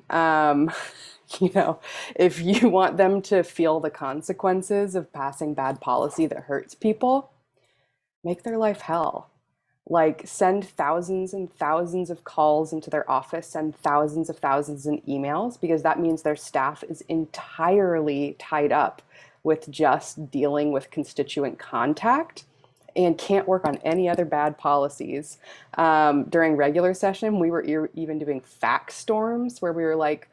If you want them to feel the consequences of passing bad policy that hurts people, make their life hell. Like send thousands and thousands of calls into their office, send thousands of thousands in emails, because that means their staff is entirely tied up with just dealing with constituent contact and can't work on any other bad policies. During regular session, we were even doing fax storms where we were like,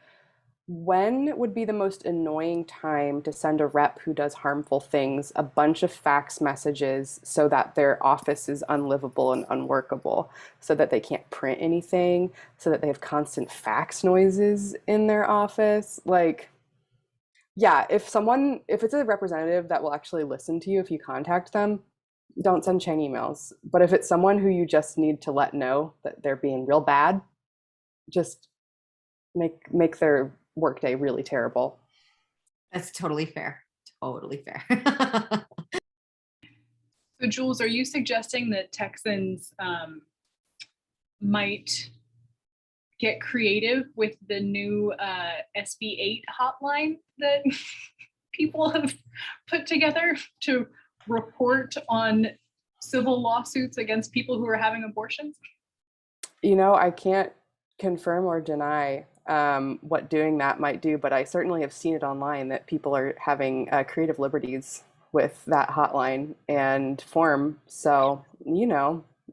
when would be the most annoying time to send a rep who does harmful things a bunch of fax messages so that their office is unlivable and unworkable, so that they can't print anything, so that they have constant fax noises in their office? Like, yeah, if it's a representative that will actually listen to you if you contact them, don't send chain emails. But if it's someone who you just need to let know that they're being real bad, just make their workday really terrible. That's totally fair. Totally fair. So Jules, are you suggesting that Texans might get creative with the new SB 8 hotline that people have put together to report on civil lawsuits against people who are having abortions? I can't confirm or deny what doing that might do, but I certainly have seen it online that people are having creative liberties with that hotline and form. So,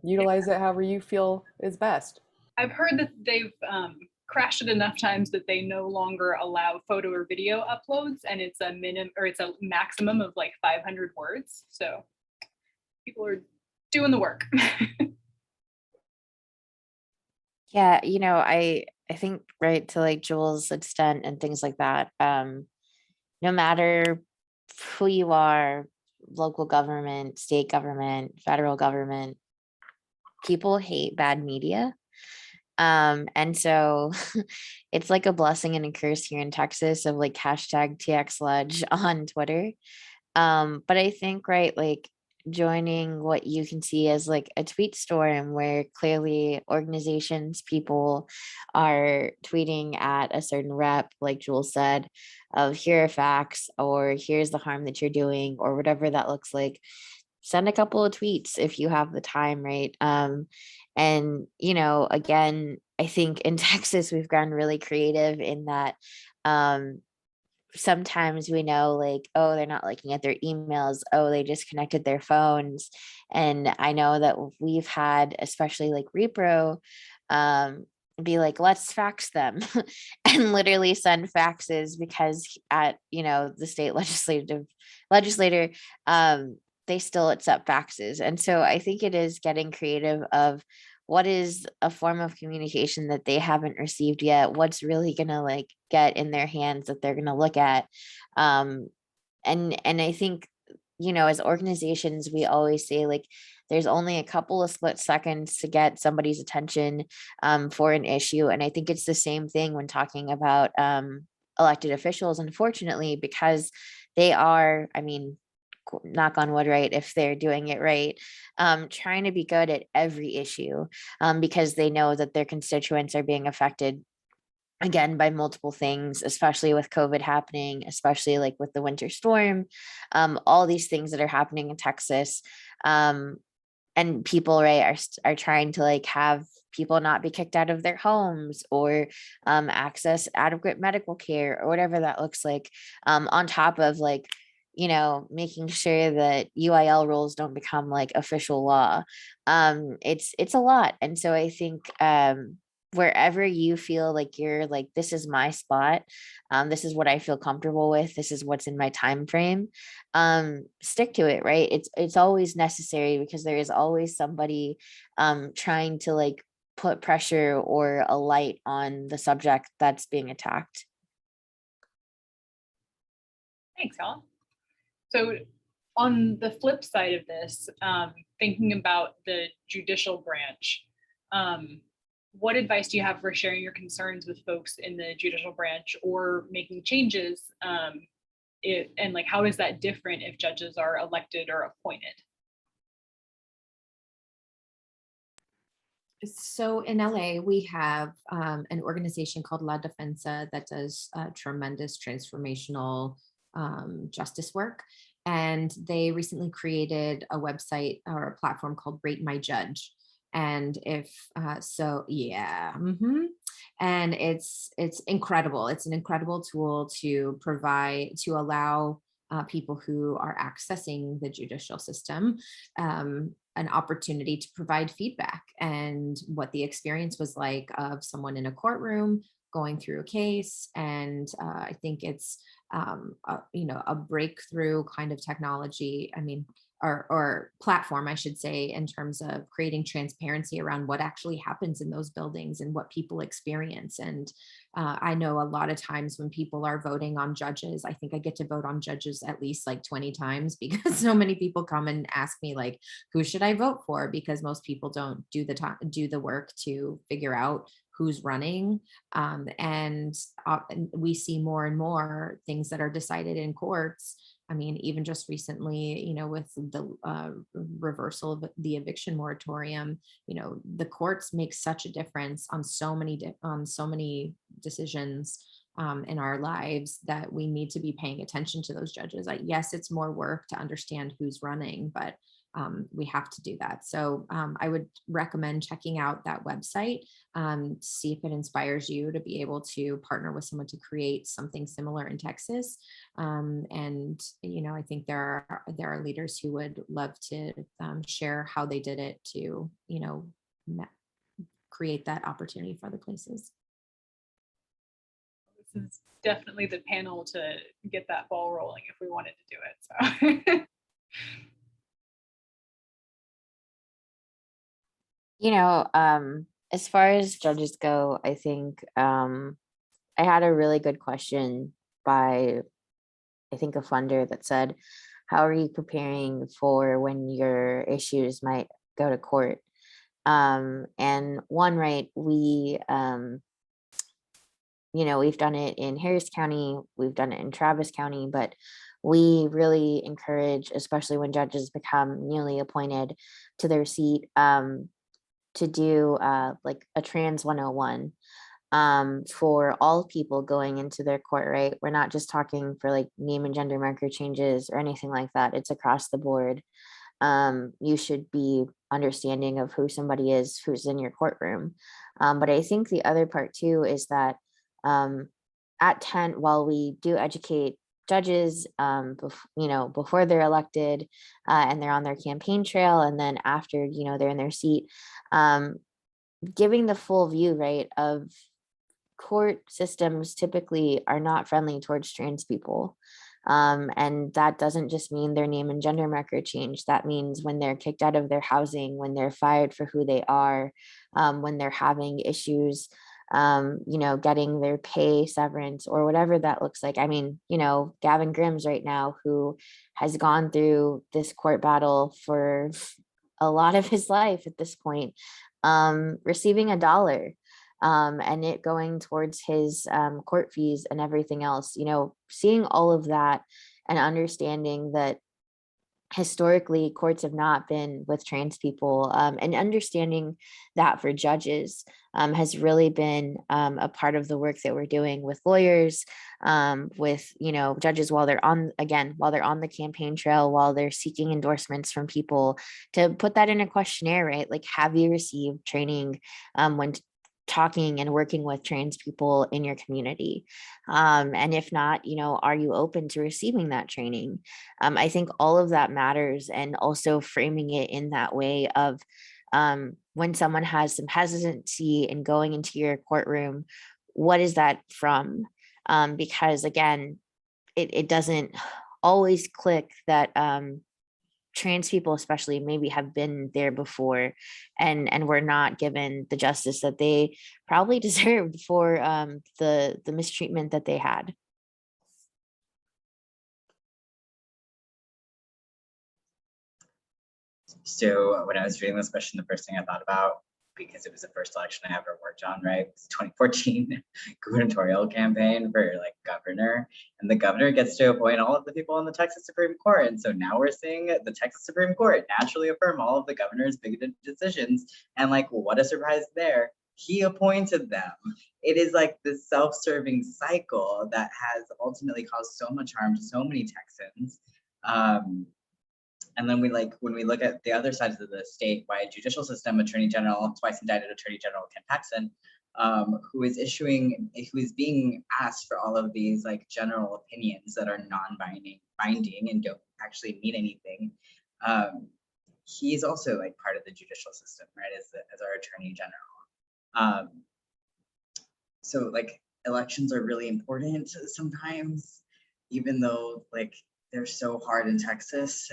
utilize it however you feel is best. I've heard that they've crashed it enough times that they no longer allow photo or video uploads, and it's a maximum of like 500 words. So people are doing the work. Yeah, I think, right, to like Jules' extent and things like that, no matter who you are, local government, state government, federal government, people hate bad media. And so it's like a blessing and a curse here in Texas of like hashtag TXLedge on Twitter. But I think, right, like joining what you can see as like a tweet storm where clearly organizations, people are tweeting at a certain rep, like Jules said, of here are facts, or here's the harm that you're doing, or whatever that looks like. Send a couple of tweets if you have the time, right? And again, I think in Texas we've gotten really creative in that sometimes we know like, oh, they're not looking at their emails, oh, they disconnected their phones. And I know that we've had, especially like Repro, be like, let's fax them and literally send faxes because at the state legislator they still accept faxes. And so I think it is getting creative of what is a form of communication that they haven't received yet, what's really gonna like get in their hands that they're gonna look at. And I think, as organizations, we always say like there's only a couple of split seconds to get somebody's attention for an issue. And I think it's the same thing when talking about elected officials, unfortunately, because they are, knock on wood, right, if they're doing it right, trying to be good at every issue because they know that their constituents are being affected again by multiple things, especially with COVID happening, especially like with the winter storm, all these things that are happening in Texas. and people, right, are trying to like have people not be kicked out of their homes or access adequate medical care or whatever that looks like, on top of like, making sure that UIL rules don't become like official law. It's a lot. And so I think wherever you feel like you're like, this is my spot, this is what I feel comfortable with, this is what's in my time frame, stick to it, right? It's always necessary because there is always somebody trying to like put pressure or a light on the subject that's being attacked. Thanks, Helen. So on the flip side of this, thinking about the judicial branch, what advice do you have for sharing your concerns with folks in the judicial branch or making changes? And like, how is that different if judges are elected or appointed? So in LA, we have an organization called La Defensa that does tremendous transformational justice work. And they recently created a website or a platform called Rate My Judge. And if and it's incredible. It's an incredible tool to allow people who are accessing the judicial system an opportunity to provide feedback and what the experience was like of someone in a courtroom going through a case. And I think it's a breakthrough kind of technology. I mean, or platform, I should say, in terms of creating transparency around what actually happens in those buildings and what people experience. And I know a lot of times when people are voting on judges, I think I get to vote on judges at least like 20 times because so many people come and ask me like, who should I vote for? Because most people don't do the work to figure out who's running. And we see more and more things that are decided in courts. I mean, even just recently, with the reversal of the eviction moratorium, the courts make such a difference on so many decisions in our lives that we need to be paying attention to those judges. Yes, it's more work to understand who's running, but we have to do that. So I would recommend checking out that website, see if it inspires you to be able to partner with someone to create something similar in Texas. And I think there are leaders who would love to share how they did it to create that opportunity for other places. This is definitely the panel to get that ball rolling if we wanted to do it. So. As far as judges go, I think I had a really good question by, I think, a funder that said, how are you preparing for when your issues might go to court? And one, right, we've done it in Harris County, we've done it in Travis County, but we really encourage, especially when judges become newly appointed to their seat, to do like a trans 101 for all people going into their court, right? We're not just talking for like name and gender marker changes or anything like that. It's across the board. You should be understanding of who somebody is who's in your courtroom. But I think the other part too is that at 10, while we do educate judges, before they're elected and they're on their campaign trail, and then after, they're in their seat, giving the full view, right, of court systems typically are not friendly towards trans people. And that doesn't just mean their name and gender marker change. That means when they're kicked out of their housing, when they're fired for who they are, when they're having issues, getting their pay severance or whatever that looks like. I mean, Gavin Grimm's right now, who has gone through this court battle for a lot of his life at this point, receiving $1, and it going towards his court fees and everything else, seeing all of that and understanding that historically courts have not been with trans people, and understanding that for judges has really been a part of the work that we're doing with lawyers, with judges while they're on the campaign trail, while they're seeking endorsements from people, to put that in a questionnaire, right? Like, have you received training when talking and working with trans people in your community? And if not, are you open to receiving that training? I think all of that matters, and also framing it in that way of when someone has some hesitancy in going into your courtroom, what is that from? Because again, it doesn't always click that trans people especially maybe have been there before, and were not given the justice that they probably deserved for the mistreatment that they had. So when I was reading this question, the first thing I thought about, because it was the first election I ever worked on, right, was 2014 gubernatorial campaign for like governor, and the governor gets to appoint all of the people on the Texas Supreme Court. And so now we're seeing the Texas Supreme Court naturally affirm all of the governor's bigoted decisions. And like, what a surprise there. He appointed them. It is like this self-serving cycle that has ultimately caused so much harm to so many Texans. And then when we look at the other sides of the statewide judicial system, Attorney General, twice indicted Attorney General Ken Paxton, who is being asked for all of these like general opinions that are binding and don't actually mean anything. He's also like part of the judicial system, right, as our Attorney General. So like elections are really important sometimes, even though like they're so hard in Texas.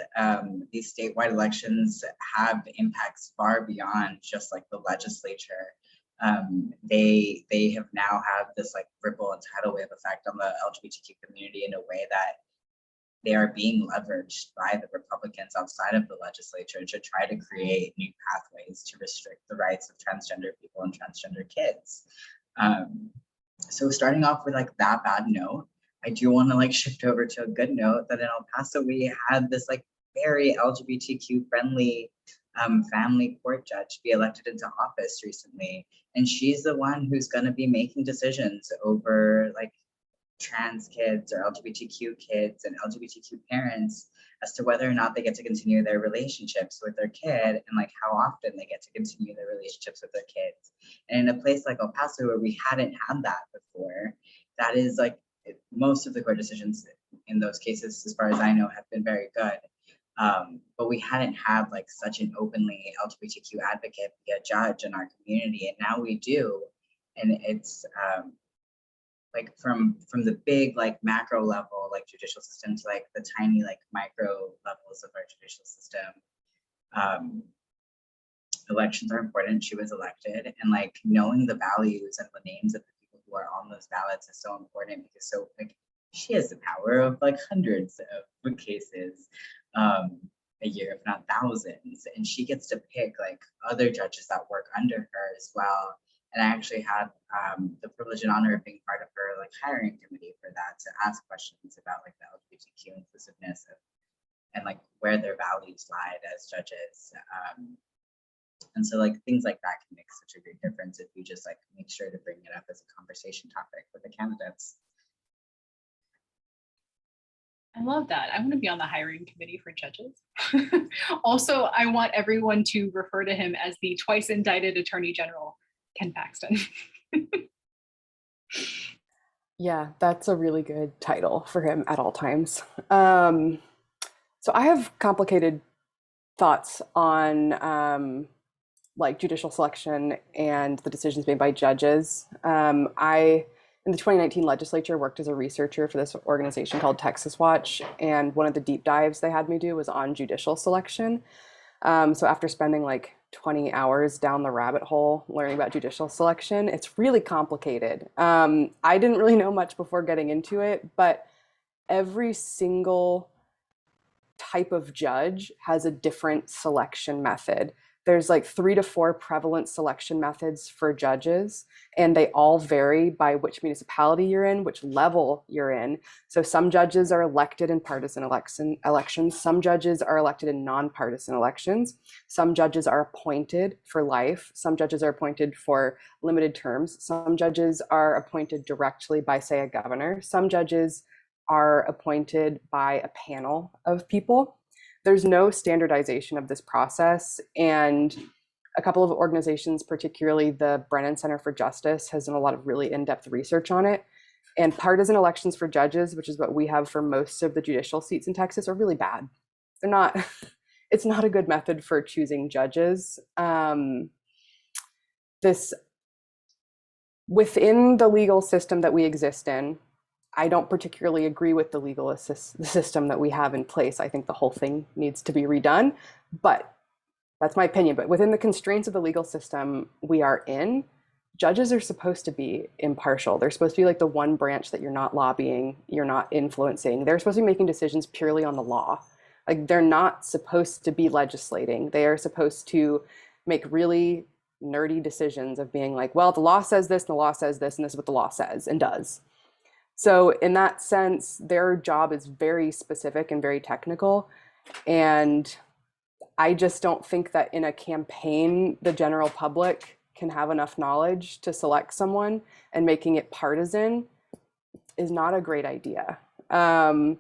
These statewide elections have impacts far beyond just like the legislature. They have now had this like ripple and tidal wave effect on the LGBTQ community in a way that they are being leveraged by the Republicans outside of the legislature to try to create new pathways to restrict the rights of transgender people and transgender kids. So starting off with like that bad note, I do want to like shift over to a good note that in El Paso, we had this like very LGBTQ friendly family court judge be elected into office recently. And she's the one who's going to be making decisions over like trans kids or LGBTQ kids and LGBTQ parents as to whether or not they get to continue their relationships with their kid, and like how often they get to continue their relationships with their kids. And in a place like El Paso where we hadn't had that before, that is like, most of the court decisions in those cases, as far as I know, have been very good. But we hadn't had like such an openly LGBTQ advocate be a judge in our community, and now we do. And it's like from the big like macro level, like judicial system, to like the tiny like micro levels of our judicial system. Elections are important. She was elected, and like knowing the values and the names of the people who are on those ballots is so important, because so like she has the power of like hundreds of cases a year, if not thousands, and she gets to pick like other judges that work under her as well. And I actually had the privilege and honor of being part of her like hiring committee for that, to ask questions about like the LGBTQ inclusiveness and like where their values lie as judges. And so like things like that can make such a great difference if you just like make sure to bring it up as a conversation topic with the candidates. I love that. I want to be on the hiring committee for judges. Also, I want everyone to refer to him as the twice indicted Attorney General, Ken Paxton. Yeah, that's a really good title for him at all times. So I have complicated thoughts on like judicial selection and the decisions made by judges. I, in the 2019 legislature, worked as a researcher for this organization called Texas Watch, and one of the deep dives they had me do was on judicial selection. So after spending like 20 hours down the rabbit hole learning about judicial selection, it's really complicated. I didn't really know much before getting into it, but every single type of judge has a different selection method. there's like 3 to 4 prevalent selection methods for judges, and they all vary by which municipality you're in, which level you're in. So some judges are elected in partisan elections. Some judges are elected in nonpartisan elections. Some judges are appointed for life. Some judges are appointed for limited terms. Some judges are appointed directly by, say, a governor. Some judges are appointed by a panel of people. There's no standardization of this process, and a couple of organizations, particularly the Brennan Center for Justice, has done a lot of really in-depth research on it. And partisan elections for judges, which is what we have for most of the judicial seats in Texas, are really bad. They're not, it's not a good method for choosing judges. Within the legal system that we exist in, I don't particularly agree with the legal system that we have in place. I think the whole thing needs to be redone, but that's my opinion. But within the constraints of the legal system we are in, judges are supposed to be impartial. They're supposed to be like the one branch that you're not lobbying, you're not influencing. They're supposed to be making decisions purely on the law. Like, they're not supposed to be legislating. They are supposed to make really nerdy decisions of being like, well, the law says this, and the law says this, and this is what the law says and does. So in that sense, their job is very specific and very technical. And I just don't think that in a campaign, the general public can have enough knowledge to select someone, and making it partisan is not a great idea. I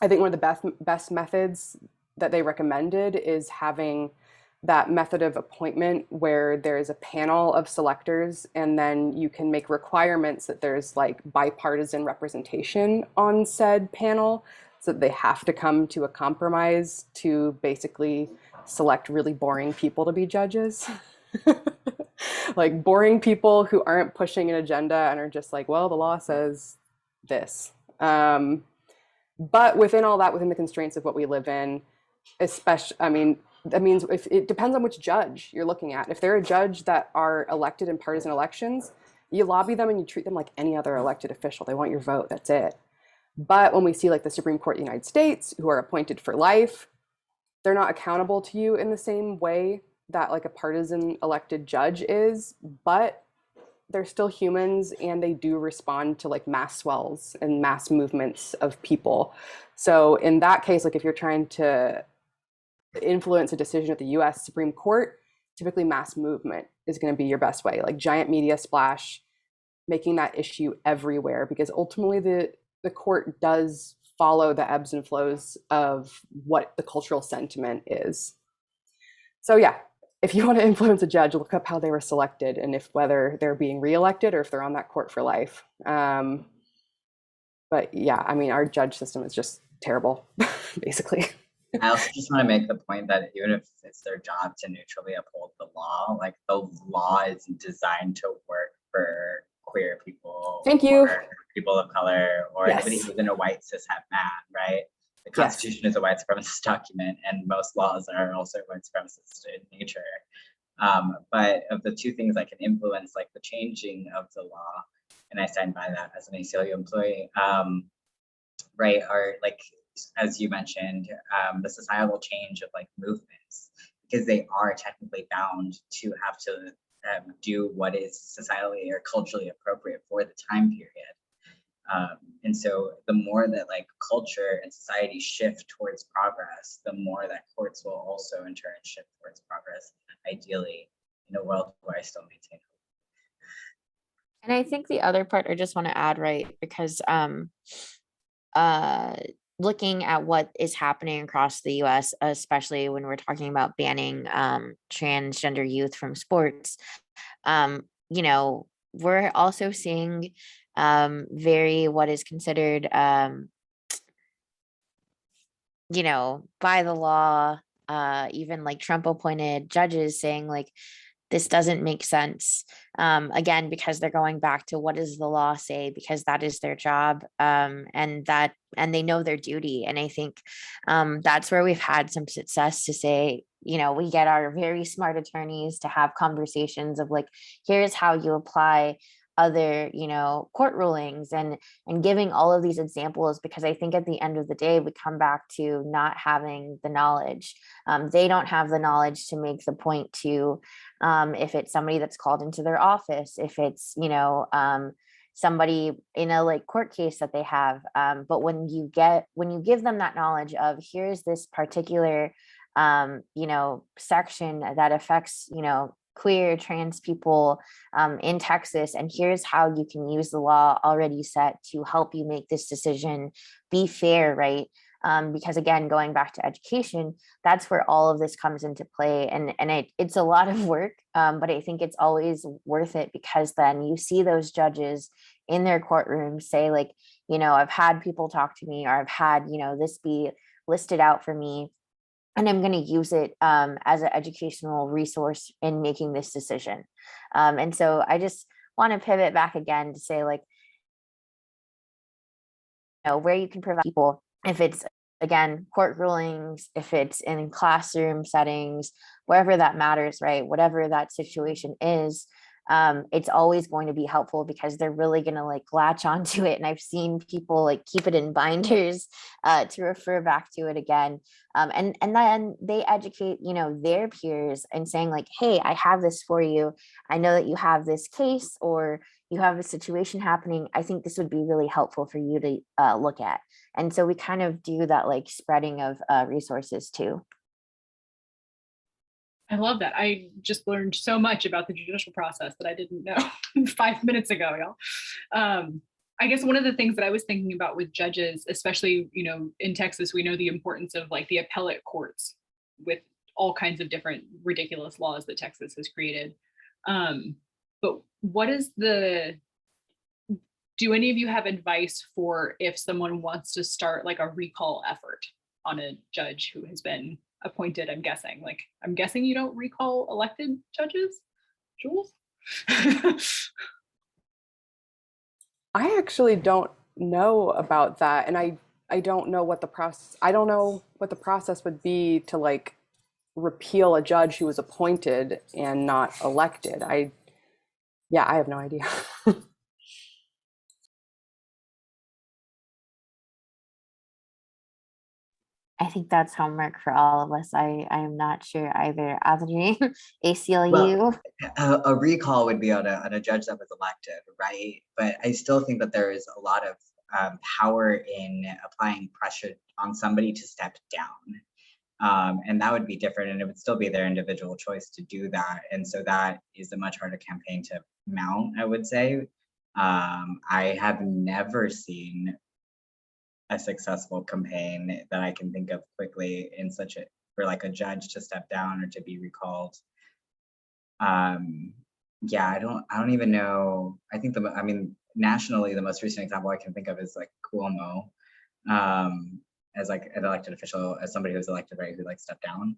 think one of the best methods that they recommended is having that method of appointment where there's a panel of selectors, and then you can make requirements that there's like bipartisan representation on said panel, so that they have to come to a compromise to basically select really boring people to be judges. Like boring people who aren't pushing an agenda and are just like, well, the law says this. But within all that, within the constraints of what we live in, especially, I mean, that means if it depends on which judge you're looking at. If they're a judge that are elected in partisan elections, you lobby them and you treat them like any other elected official. They want your vote, that's it. But when we see like the Supreme Court of the United States, who are appointed for life, they're not accountable to you in the same way that like a partisan elected judge is, but they're still humans, and they do respond to like mass swells and mass movements of people. So in that case, like if you're trying to influence a decision at the US Supreme Court, typically mass movement is going to be your best way, like giant media splash, making that issue everywhere, because ultimately the court does follow the ebbs and flows of what the cultural sentiment is. So yeah, if you want to influence a judge, look up how they were selected and if whether they're being reelected or if they're on that court for life. But yeah, I mean, our judge system is just terrible, basically. I also just want to make the point that even if it's their job to neutrally uphold the law, like the law is designed to work for queer people. Thank you. Or people of color, or Yes. anybody who's in a white cishet man, right? The Constitution is a white supremacist document, and most laws are also white supremacist in nature. But of the two things that can influence like the changing of the law, and I stand by that as an ACLU employee, right, are like, as you mentioned, the societal change of like movements, because they are technically bound to have to do what is societally or culturally appropriate for the time period. And so the more that like culture and society shift towards progress, the more that courts will also in turn shift towards progress, ideally in a world where I still maintain hope. And I think the other part I just want to add, right, because looking at what is happening across the US, especially when we're talking about banning transgender youth from sports, you know, we're also seeing what is considered, you know, by the law, even like Trump appointed judges saying like, this doesn't make sense. Again, because they're going back to what does the law say, because that is their job, and they know their duty. And I think that's where we've had some success to say, you know, we get our very smart attorneys to have conversations of like, here's how you apply other, court rulings and giving all of these examples, because I think at the end of the day, we come back to not having the knowledge. They don't have the knowledge to make the point to, if it's somebody that's called into their office, if it's, somebody in a like court case that they have. But when you give them that knowledge of here's this particular, section that affects, queer, trans people in Texas, and here's how you can use the law already set to help you make this decision be fair, right? Because again, going back to education, that's where all of this comes into play, and it's a lot of work, but I think it's always worth it, because then you see those judges in their courtrooms say like, I've had people talk to me, or I've had, this be listed out for me, and I'm going to use it as an educational resource in making this decision. And so I just want to pivot back again to say, like, where you can provide people, if it's, again, court rulings, if it's in classroom settings, wherever that matters, right? Whatever that situation is, it's always going to be helpful, because they're really going to like latch onto it. And I've seen people like keep it in binders to refer back to it again. And then they educate, their peers and saying like, hey, I have this for you. I know that you have this case, or you have a situation happening. I think this would be really helpful for you to look at. And so we kind of do that like spreading of resources too. I love that. I just learned so much about the judicial process that I didn't know 5 minutes ago, y'all. I guess one of the things that I was thinking about with judges, especially, in Texas, we know the importance of like the appellate courts with all kinds of different ridiculous laws that Texas has created. But do any of you have advice for if someone wants to start like a recall effort on a judge who has been appointed? I'm guessing you don't recall elected judges, Jules? I actually don't know about that, and I don't know what the process would be to like repeal a judge who was appointed and not elected. I have no idea. I think that's homework for all of us. I am not sure either. Audrey, ACLU. Well, a recall would be on a judge that was elected, right? But I still think that there is a lot of power in applying pressure on somebody to step down. And that would be different, and it would still be their individual choice to do that. And so that is a much harder campaign to mount, I would say. I have never seen a successful campaign that I can think of quickly for like a judge to step down or to be recalled. I don't even know. I think nationally, the most recent example I can think of is like Cuomo, as like an elected official, as somebody who was elected, right, who like stepped down.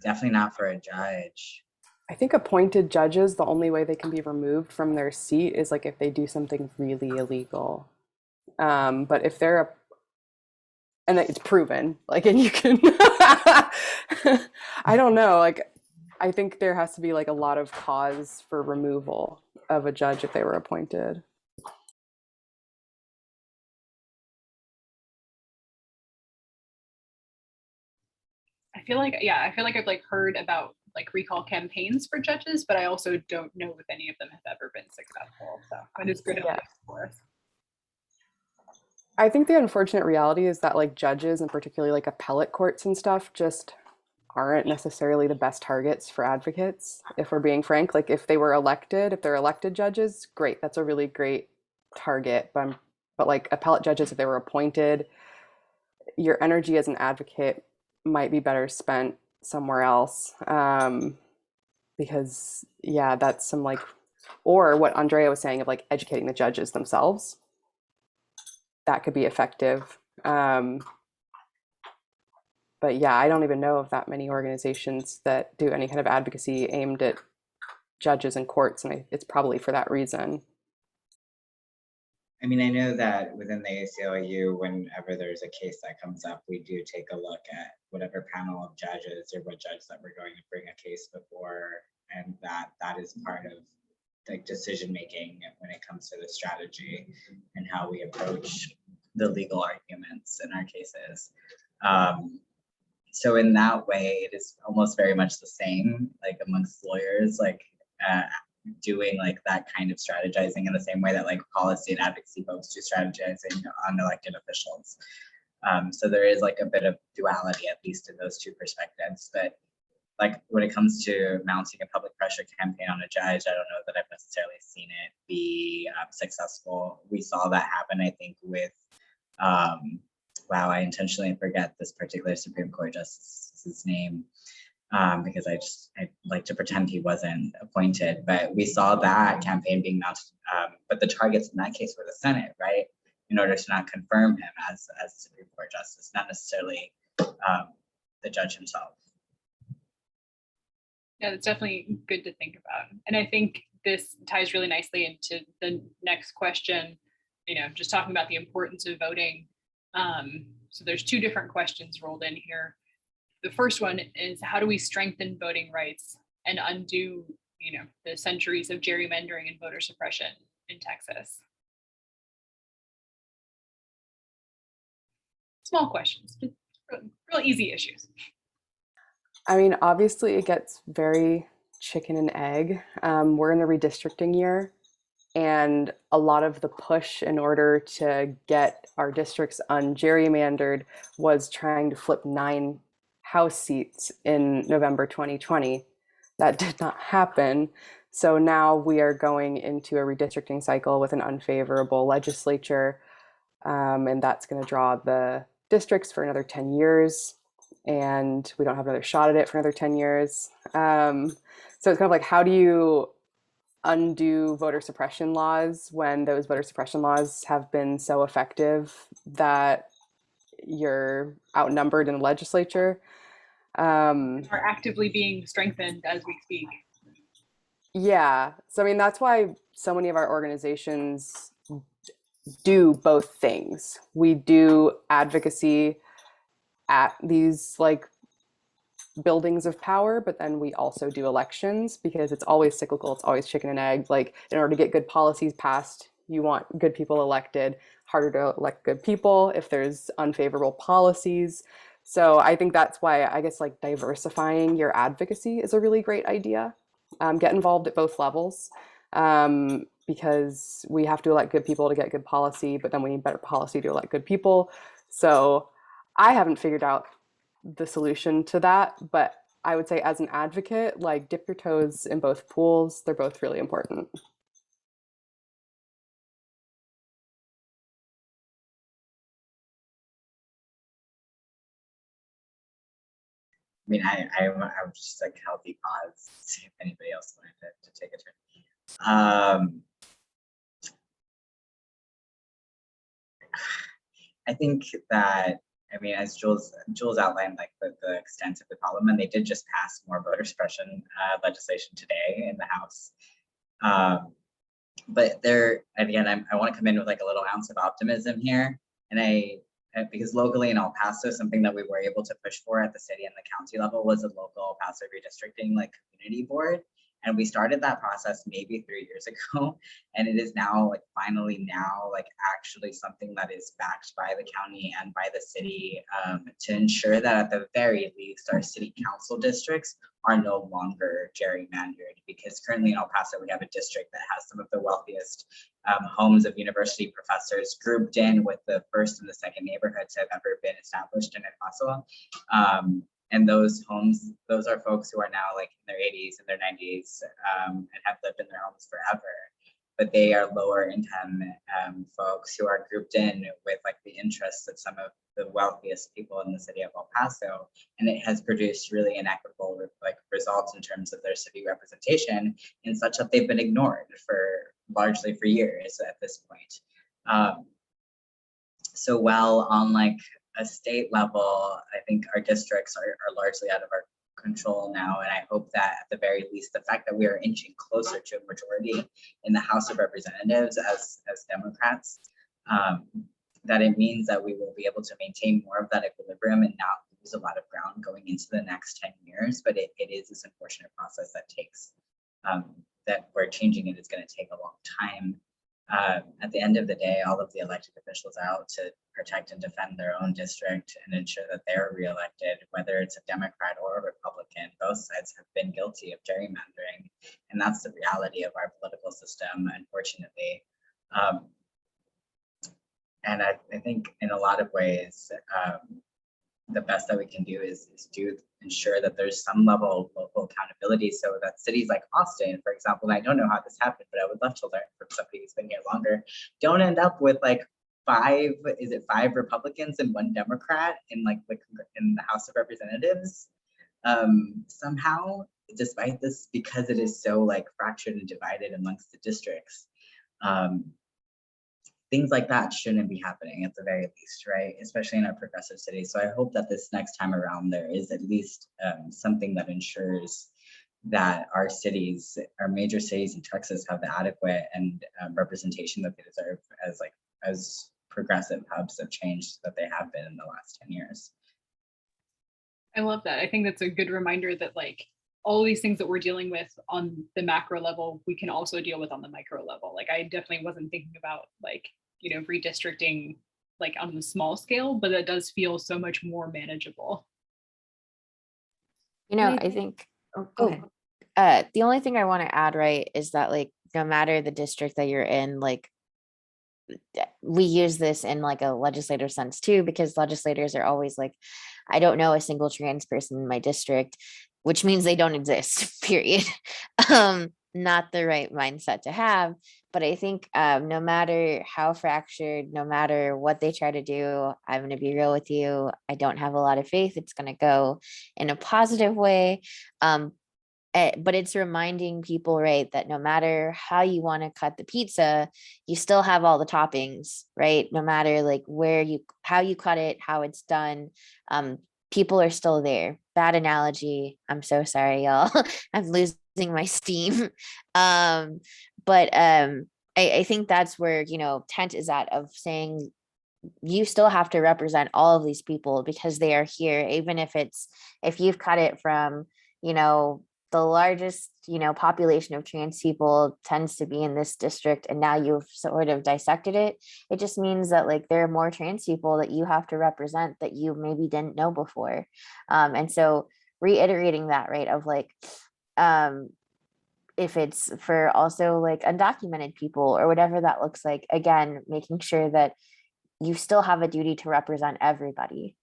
Definitely not for a judge. I think appointed judges, the only way they can be removed from their seat is like if they do something really illegal. But if they're and it's proven, like, and you can, I don't know, like, I think there has to be like a lot of cause for removal of a judge if they were appointed. I feel like I've like heard about like recall campaigns for judges, but I also don't know if any of them have ever been successful. So it is good advice for us. I think the unfortunate reality is that like judges, and particularly like appellate courts and stuff, just aren't necessarily the best targets for advocates, if we're being frank. Like if they're elected judges, great, that's a really great target. But like appellate judges, if they were appointed, your energy as an advocate might be better spent somewhere else, because that's some like, or what Andrea was saying of like educating the judges themselves, that could be effective. But I don't even know of that many organizations that do any kind of advocacy aimed at judges and courts, and it's probably for that reason. I mean, I know that within the ACLU, whenever there's a case that comes up, we do take a look at whatever panel of judges or what judge that we're going to bring a case before, and that is part of like decision making when it comes to the strategy and how we approach the legal arguments in our cases. So in that way, it is almost very much the same, like amongst lawyers, like doing like that kind of strategizing in the same way that like policy and advocacy folks do strategizing on elected officials. So there is like a bit of duality, at least in those two perspectives. But like when it comes to mounting a public pressure campaign on a judge, I don't know that I've necessarily seen it be successful. We saw that happen, I think, with, wow, I intentionally forget this particular Supreme Court justice's name, because I like to pretend he wasn't appointed, but we saw that campaign being mounted, but the targets in that case were the Senate, right? In order to not confirm him as Supreme Court justice, not necessarily the judge himself. Yeah, that's definitely good to think about. And I think this ties really nicely into the next question, just talking about the importance of voting. So there's two different questions rolled in here. The first one is, how do we strengthen voting rights and undo, the centuries of gerrymandering and voter suppression in Texas? Small questions, but real easy issues. I mean, obviously it gets very chicken and egg. We're in the redistricting year, and a lot of the push in order to get our districts ungerrymandered was trying to flip 9 House seats in November 2020. That did not happen. So now we are going into a redistricting cycle with an unfavorable legislature, and that's going to draw the districts for another 10 years. And we don't have another shot at it for another 10 years. So it's kind of like, how do you undo voter suppression laws when those voter suppression laws have been so effective that you're outnumbered in the legislature? Are actively being strengthened as we speak. Yeah. So, I mean, that's why so many of our organizations do both things. We do advocacy at these like buildings of power, but then we also do elections, because it's always cyclical. It's always chicken and egg. Like, in order to get good policies passed, you want good people elected. Harder to elect good people if there's unfavorable policies. So I think that's why, I guess, like, diversifying your advocacy is a really great idea. Get involved at both levels, because we have to elect good people to get good policy, but then we need better policy to elect good people. So I haven't figured out the solution to that, but I would say as an advocate, like, dip your toes in both pools. They're both really important. I mean, I'm just like healthy pause, see if anybody else wanted to take a turn. I think that, I mean, as Jules outlined, like the extent of the problem, and they did just pass more voter suppression legislation today in the House. But there, again, I want to come in with like a little ounce of optimism here, and because locally in El Paso, something that we were able to push for at the city and the county level was a local El Paso redistricting like community board. And we started that process maybe 3 years ago. And it is now like finally now like actually something that is backed by the county and by the city, to ensure that at the very least our city council districts are no longer gerrymandered. Because currently in El Paso, we have a district that has some of the wealthiest homes of university professors grouped in with the first and the second neighborhoods that have ever been established in El Paso. And those homes, those are folks who are now like in their 80s and their 90s, and have lived in their homes forever. But they are lower income folks who are grouped in with like the interests of some of the wealthiest people in the city of El Paso. And it has produced really inequitable like results in terms of their city representation, in such that they've been ignored largely for years at this point. So while on like a state level, I think our districts are largely out of our control now. And I hope that at the very least, the fact that we are inching closer to a majority in the House of Representatives as Democrats that it means that we will be able to maintain more of that equilibrium and not lose a lot of ground going into the next 10 years. But it is this unfortunate process that takes, that we're changing it is going to take a long time. At the end of the day, all of the elected officials are out to protect and defend their own district and ensure that they're reelected, whether it's a Democrat or a Republican. Both sides have been guilty of gerrymandering, and that's the reality of our political system, unfortunately. And I think in a lot of ways, the best that we can do is ensure that there's some level of local accountability, so that cities like Austin, for example, and I don't know how this happened, but I would love to learn from somebody who's been here longer, don't end up with like five Republicans and one Democrat in in the House of Representatives somehow, despite this, because it is so like fractured and divided amongst the districts. Things like that shouldn't be happening at the very least, right? Especially in our progressive cities. So I hope that this next time around, there is at least something that ensures that our cities, our major cities in Texas, have the adequate and representation that they deserve as progressive hubs of change that they have been in the last 10 years. I love that. I think that's a good reminder that like all these things that we're dealing with on the macro level, we can also deal with on the micro level. Like I definitely wasn't thinking about like, you know, redistricting like on the small scale, but it does feel so much more manageable. You know, I think, Go ahead. the only thing I want to add, right, is that like, no matter the district that you're in, like we use this in like a legislator sense too, because legislators are always like, I don't know a single trans person in my district, which means they don't exist, period. Not the right mindset to have. But I think no matter how fractured, no matter what they try to do, I'm going to be real with you, I don't have a lot of faith it's going to go in a positive way. But it's reminding people, right, that no matter how you want to cut the pizza, you still have all the toppings, right? No matter like how you cut it, how it's done, people are still there. Bad analogy. I'm so sorry, y'all. I'm losing my steam. But I think that's where, you know, Tent is at, of saying you still have to represent all of these people because they are here, even if you've cut it from, you know, the largest, you know, population of trans people tends to be in this district, and now you've sort of dissected it. It just means that like there are more trans people that you have to represent that you maybe didn't know before. And so reiterating that, right, of like, if it's for also like undocumented people or whatever that looks like, again, making sure that you still have a duty to represent everybody.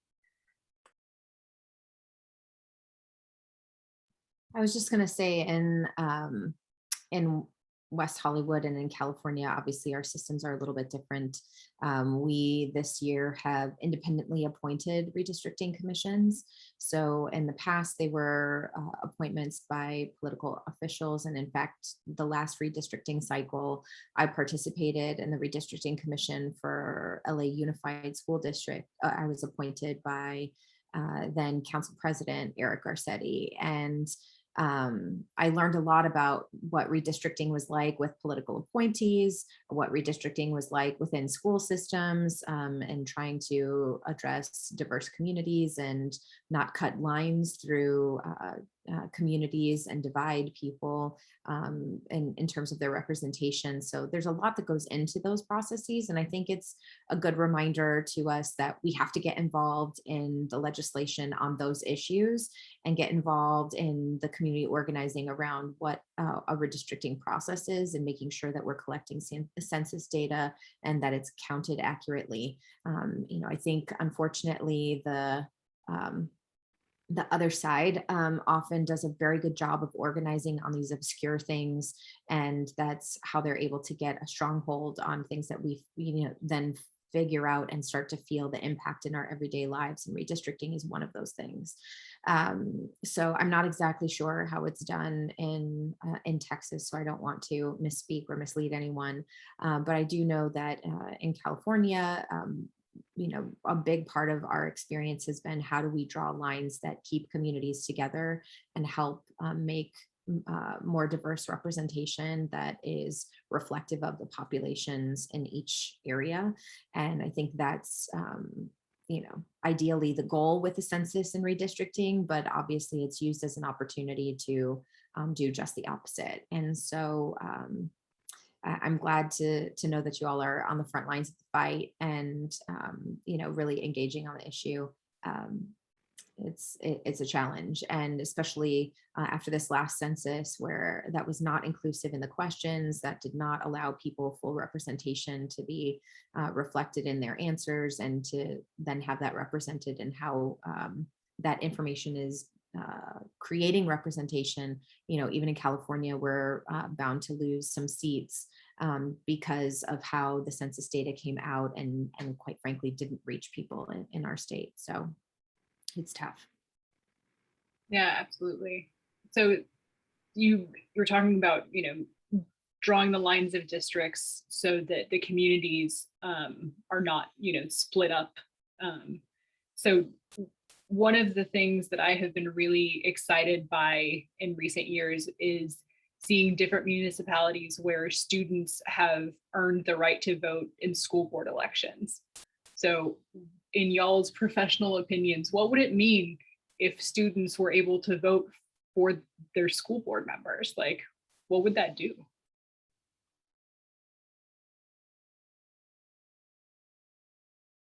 I was just going to say in West Hollywood and in California, obviously our systems are a little bit different. We this year have independently appointed redistricting commissions. So in the past, they were appointments by political officials. And in fact, the last redistricting cycle, I participated in the redistricting commission for LA Unified School District. I was appointed by then Council President Eric Garcetti. And I learned a lot about what redistricting was like with political appointees, what redistricting was like within school systems, and trying to address diverse communities and not cut lines through communities and divide people in terms of their representation. So there's a lot that goes into those processes. And I think it's a good reminder to us that we have to get involved in the legislation on those issues and get involved in the community organizing around what a redistricting process is, and making sure that we're collecting census data and that it's counted accurately. You know, I think unfortunately the other side often does a very good job of organizing on these obscure things, and that's how they're able to get a stronghold on things that we, you know, then figure out and start to feel the impact in our everyday lives. And redistricting is one of those things. So I'm not exactly sure how it's done in Texas, so I don't want to misspeak or mislead anyone. But I do know that in California, you know, a big part of our experience has been how do we draw lines that keep communities together and help make more diverse representation that is reflective of the populations in each area. And I think that's, ideally the goal with the census and redistricting, but obviously it's used as an opportunity to do just the opposite. And so I'm glad to know that you all are on the front lines of the fight and, really engaging on the issue. It's a challenge, and especially after this last census where that was not inclusive in the questions, that did not allow people full representation to be reflected in their answers, and to then have that represented in how that information is creating representation. Even in California, we're bound to lose some seats because of how the census data came out and quite frankly didn't reach people in our state. So it's tough. Yeah, absolutely. So you were talking about, drawing the lines of districts so that the communities are not, split up. So one of the things that I have been really excited by in recent years is seeing different municipalities where students have earned the right to vote in school board elections. So in y'all's professional opinions, what would it mean if students were able to vote for their school board members? Like, what would that do?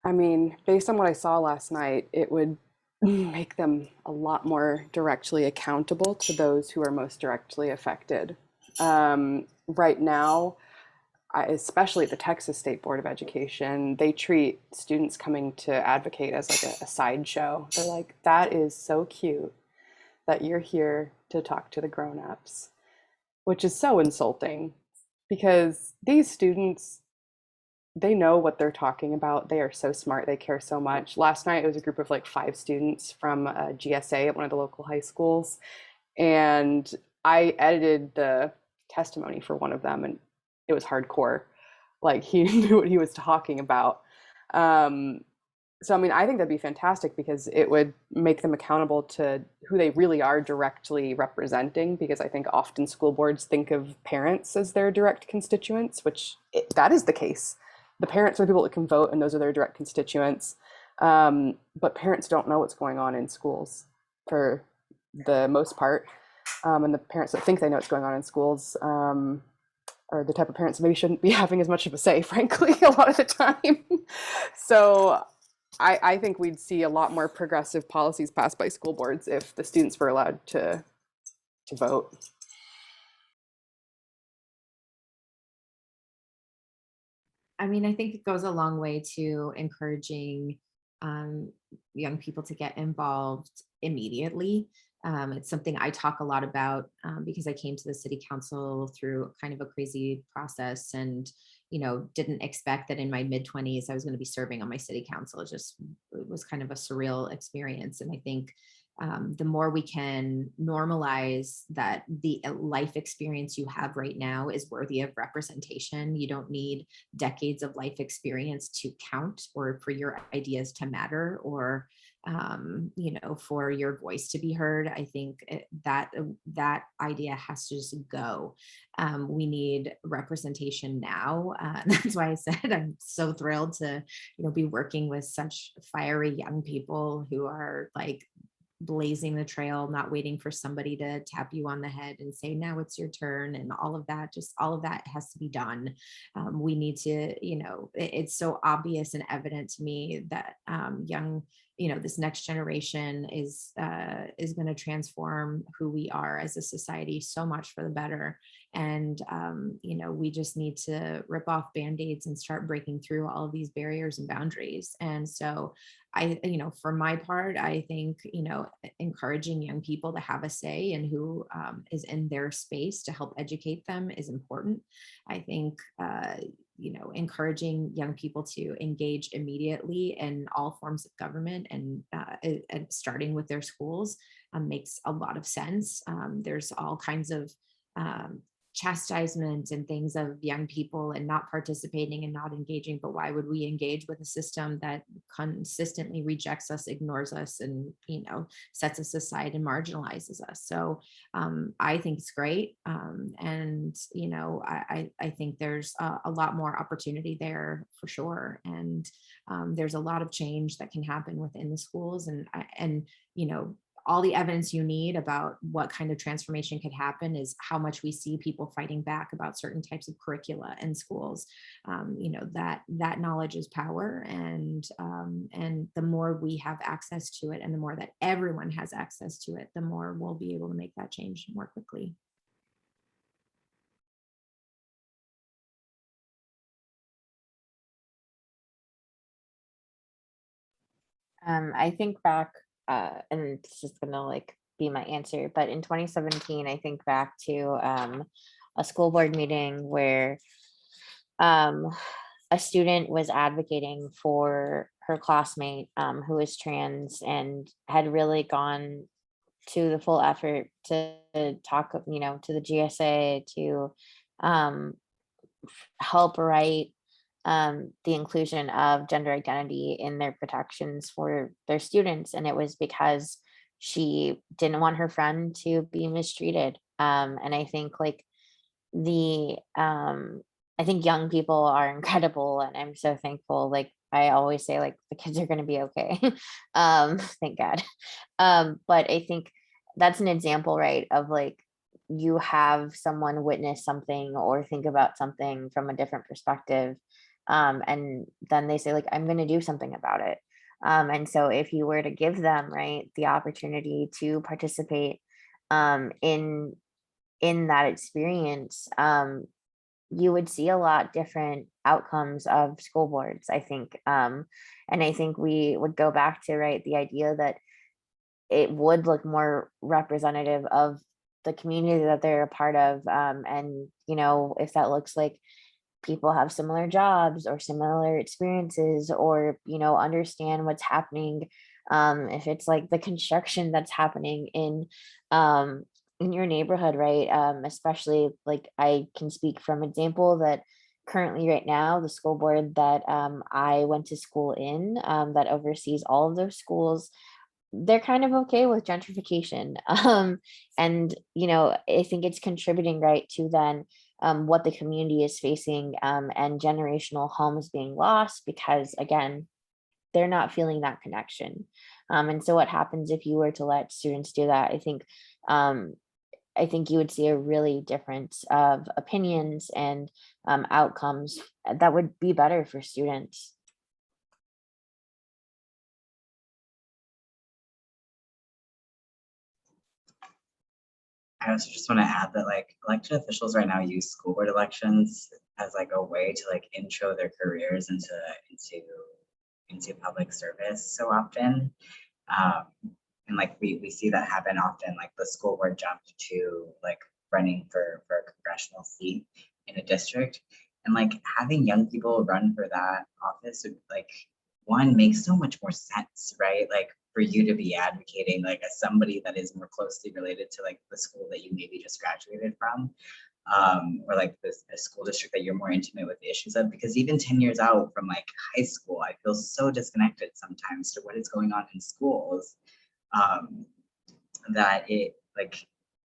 I mean, based on what I saw last night, it would make them a lot more directly accountable to those who are most directly affected. Right now, especially the Texas State Board of Education, they treat students coming to advocate as like a sideshow. They're like, that is so cute that you're here to talk to the grown-ups, which is so insulting because these students, they know what they're talking about. They are so smart. They care so much. Last night, it was a group of like 5 students from a GSA at one of the local high schools. And I edited the testimony for one of them, and it was hardcore. Like, he knew what he was talking about. So, I mean, I think that'd be fantastic because it would make them accountable to who they really are directly representing, because I think often school boards think of parents as their direct constituents, which that is the case. The parents are the people that can vote, and those are their direct constituents. But parents don't know what's going on in schools for the most part. And the parents that think they know what's going on in schools are the type of parents that maybe shouldn't be having as much of a say, frankly, a lot of the time. So I think we'd see a lot more progressive policies passed by school boards if the students were allowed to vote. I mean, I think it goes a long way to encouraging young people to get involved immediately. It's something I talk a lot about because I came to the city council through kind of a crazy process, and didn't expect that in my mid-20s I was going to be serving on my city council. It was kind of a surreal experience. And I think the more we can normalize that the life experience you have right now is worthy of representation. You don't need decades of life experience to count, or for your ideas to matter, or for your voice to be heard. I think that idea has to just go. We need representation now. That's why I said I'm so thrilled to be working with such fiery young people who are like blazing the trail, not waiting for somebody to tap you on the head and say, now it's your turn, and all of that has to be done. We need to, it's so obvious and evident to me that young, this next generation is going to transform who we are as a society so much for the better. And, we just need to rip off Band-Aids and start breaking through all of these barriers and boundaries. And so for my part, I think, encouraging young people to have a say in who is in their space to help educate them is important. I think, encouraging young people to engage immediately in all forms of government and starting with their schools makes a lot of sense. There's all kinds of chastisement and things of young people and not participating and not engaging. But why would we engage with a system that consistently rejects us, ignores us, and, you know, sets us aside and marginalizes us? So I think it's great. And, you know, I think there's a lot more opportunity there for sure. And there's a lot of change that can happen within the schools, and, you know, all the evidence you need about what kind of transformation could happen is how much we see people fighting back about certain types of curricula in schools. You know, that knowledge is power, and the more we have access to it, and the more that everyone has access to it, the more we'll be able to make that change more quickly. I think back, and this is gonna like be my answer, but in 2017, I think back to a school board meeting where a student was advocating for her classmate who was trans and had really gone to the full effort to talk, you know, to the GSA to help write the inclusion of gender identity in their protections for their students. And it was because she didn't want her friend to be mistreated. And I think like I think young people are incredible, and I'm so thankful. Like I always say, like the kids are going to be okay. Thank God. But I think that's an example, right, of like you have someone witness something or think about something from a different perspective, and then they say like I'm going to do something about it. And so if you were to give them, right, the opportunity to participate in that experience, you would see a lot different outcomes of school boards, I think. And I think we would go back to, right, the idea that it would look more representative of the community that they're a part of. And, you know, if that looks like people have similar jobs or similar experiences, or, you know, understand what's happening. If it's like the construction that's happening in your neighborhood, right? Especially like I can speak from example that currently right now, the school board that I went to school in, that oversees all of those schools, they're kind of okay with gentrification. And, you know, I think it's contributing, right, to then what the community is facing, and generational homes being lost because, again, they're not feeling that connection. And so what happens if you were to let students do that? I think you would see a really difference of opinions and outcomes that would be better for students. I also just want to add that like elected officials right now use school board elections as like a way to like intro their careers into public service so often. And like we see that happen often, like the school board jumped to like running for a congressional seat in a district. And like having young people run for that office would like one makes so much more sense, right? Like for you to be advocating like as somebody that is more closely related to like the school that you maybe just graduated from, or like a school district that you're more intimate with the issues of, because even 10 years out from like high school, I feel so disconnected sometimes to what is going on in schools, that it like,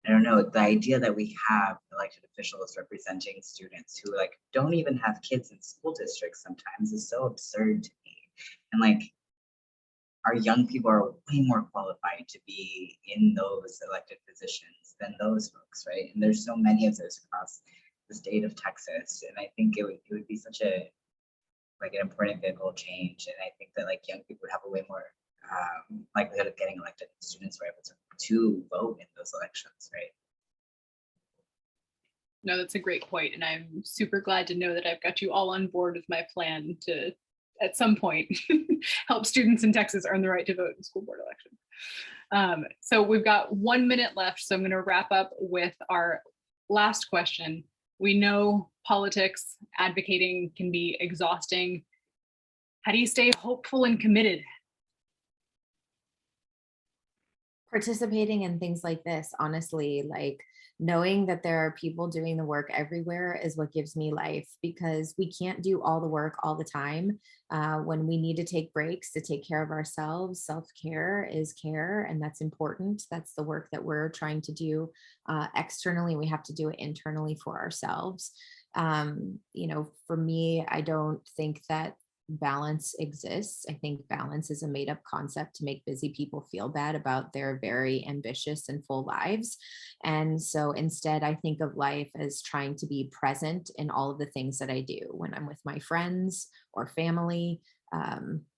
I don't know, the idea that we have elected officials representing students who like don't even have kids in school districts sometimes is so absurd to me. And like our young people are way more qualified to be in those elected positions than those folks, right? And there's so many of those across the state of Texas. And I think it would be such a like an important vehicle change. And I think that like young people would have a way more likelihood of getting elected. Students were able to vote in those elections, right? No, that's a great point. And I'm super glad to know that I've got you all on board with my plan to, at some point, help students in Texas earn the right to vote in school board elections. So we've got 1 minute left. So I'm going to wrap up with our last question. We know politics, advocating can be exhausting. How do you stay hopeful and committed? Participating in things like this, honestly, like knowing that there are people doing the work everywhere is what gives me life, because we can't do all the work all the time. When we need to take breaks to take care of ourselves, self-care is care, and that's important. That's the work that we're trying to do externally. We have to do it internally for ourselves. For me, I don't think that balance exists. I think balance is a made up concept to make busy people feel bad about their very ambitious and full lives. And so instead, I think of life as trying to be present in all of the things that I do when I'm with my friends or family.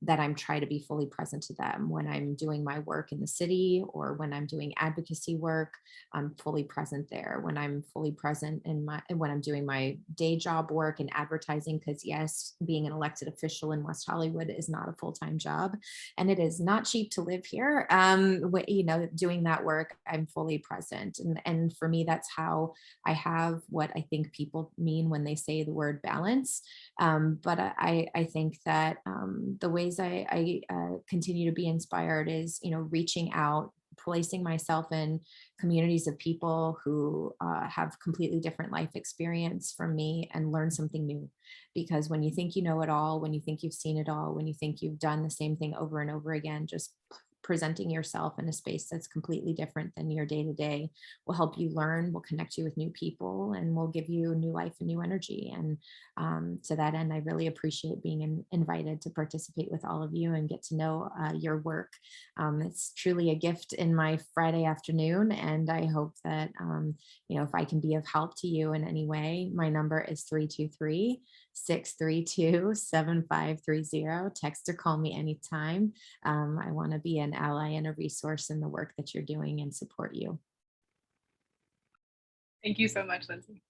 That I'm trying to be fully present to them. When I'm doing my work in the city or when I'm doing advocacy work, I'm fully present there. When I'm fully present when I'm doing my day job work in advertising, because yes, being an elected official in West Hollywood is not a full-time job, and it is not cheap to live here. Doing that work, I'm fully present, and for me, that's how I have what I think people mean when they say the word balance. But I think that the ways I continue to be inspired is, reaching out, placing myself in communities of people who have completely different life experience from me and learn something new. Because when you think you know it all, when you think you've seen it all, when you think you've done the same thing over and over again, just presenting yourself in a space that's completely different than your day to day will help you learn, will connect you with new people, and will give you new life and new energy. And to that end, I really appreciate being invited to participate with all of you and get to know your work. It's truly a gift in my Friday afternoon, and I hope that, if I can be of help to you in any way, my number is 323-632-7530. Text or call me anytime. I want to be an ally and a resource in the work that you're doing and support you. Thank you so much, Lindsey.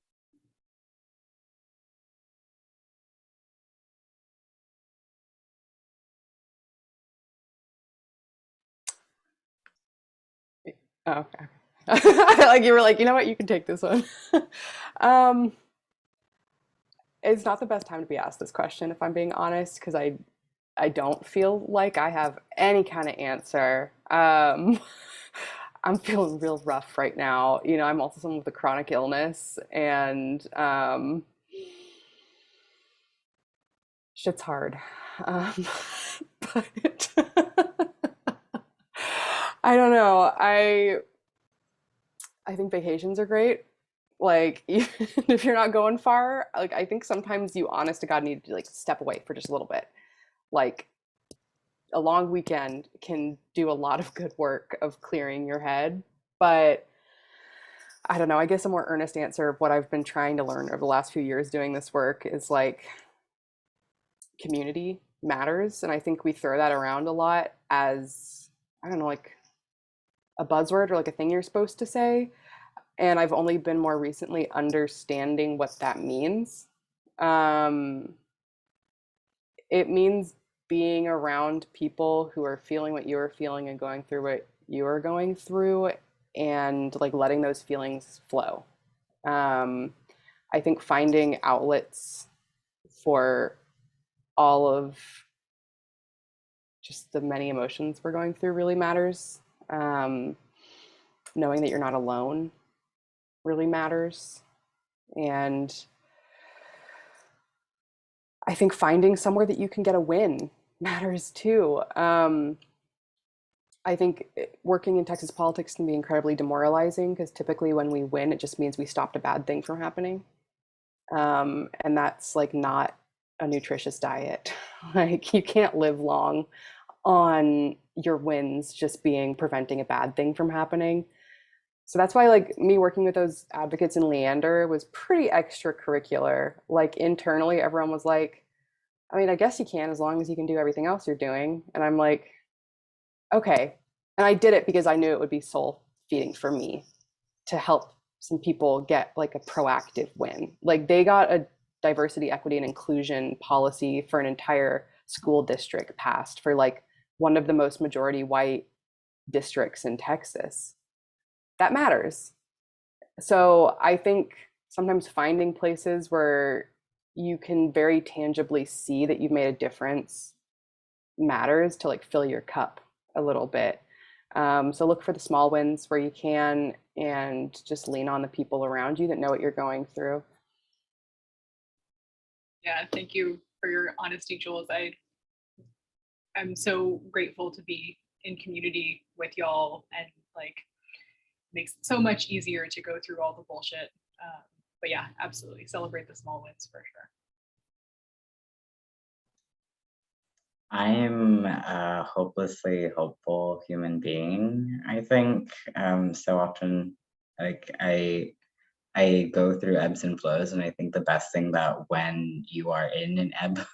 Oh, okay. Like you were like, you know what, you can take this one. It's not the best time to be asked this question, if I'm being honest, because I don't feel like I have any kind of answer. I'm feeling real rough right now. I'm also someone with a chronic illness, and shit's hard. But I don't know. I think vacations are great. Like, even if you're not going far, like, I think sometimes you honest to God need to like step away for just a little bit. Like, a long weekend can do a lot of good work of clearing your head. But I don't know, I guess a more earnest answer of what I've been trying to learn over the last few years doing this work is like community matters. And I think we throw that around a lot as, I don't know, like a buzzword or like a thing you're supposed to say. And I've only been more recently understanding what that means. It means being around people who are feeling what you are feeling and going through what you are going through, and like letting those feelings flow. I think finding outlets for all of just the many emotions we're going through really matters. Knowing that you're not alone really matters. And I think finding somewhere that you can get a win matters too. I think working in Texas politics can be incredibly demoralizing, because typically when we win, it just means we stopped a bad thing from happening. And that's like not a nutritious diet. Like, you can't live long on your wins just being preventing a bad thing from happening. So that's why, like, me working with those advocates in Leander was pretty extracurricular. Like, internally, everyone was like, I mean, I guess you can, as long as you can do everything else you're doing. And I'm like, okay. And I did it because I knew it would be soul feeding for me to help some people get like a proactive win. Like, they got a diversity, equity, and inclusion policy for an entire school district passed for like one of the most majority white districts in Texas. That matters. So I think sometimes finding places where you can very tangibly see that you've made a difference matters to like fill your cup a little bit. So look for the small wins where you can, and just lean on the people around you that know what you're going through. Yeah, thank you for your honesty, Jules. I'm so grateful to be in community with y'all, and like makes it so much easier to go through all the bullshit. But yeah, absolutely celebrate the small wins for sure. I am a hopelessly hopeful human being, I think. So often, like I go through ebbs and flows, and I think the best thing that when you are in an ebb,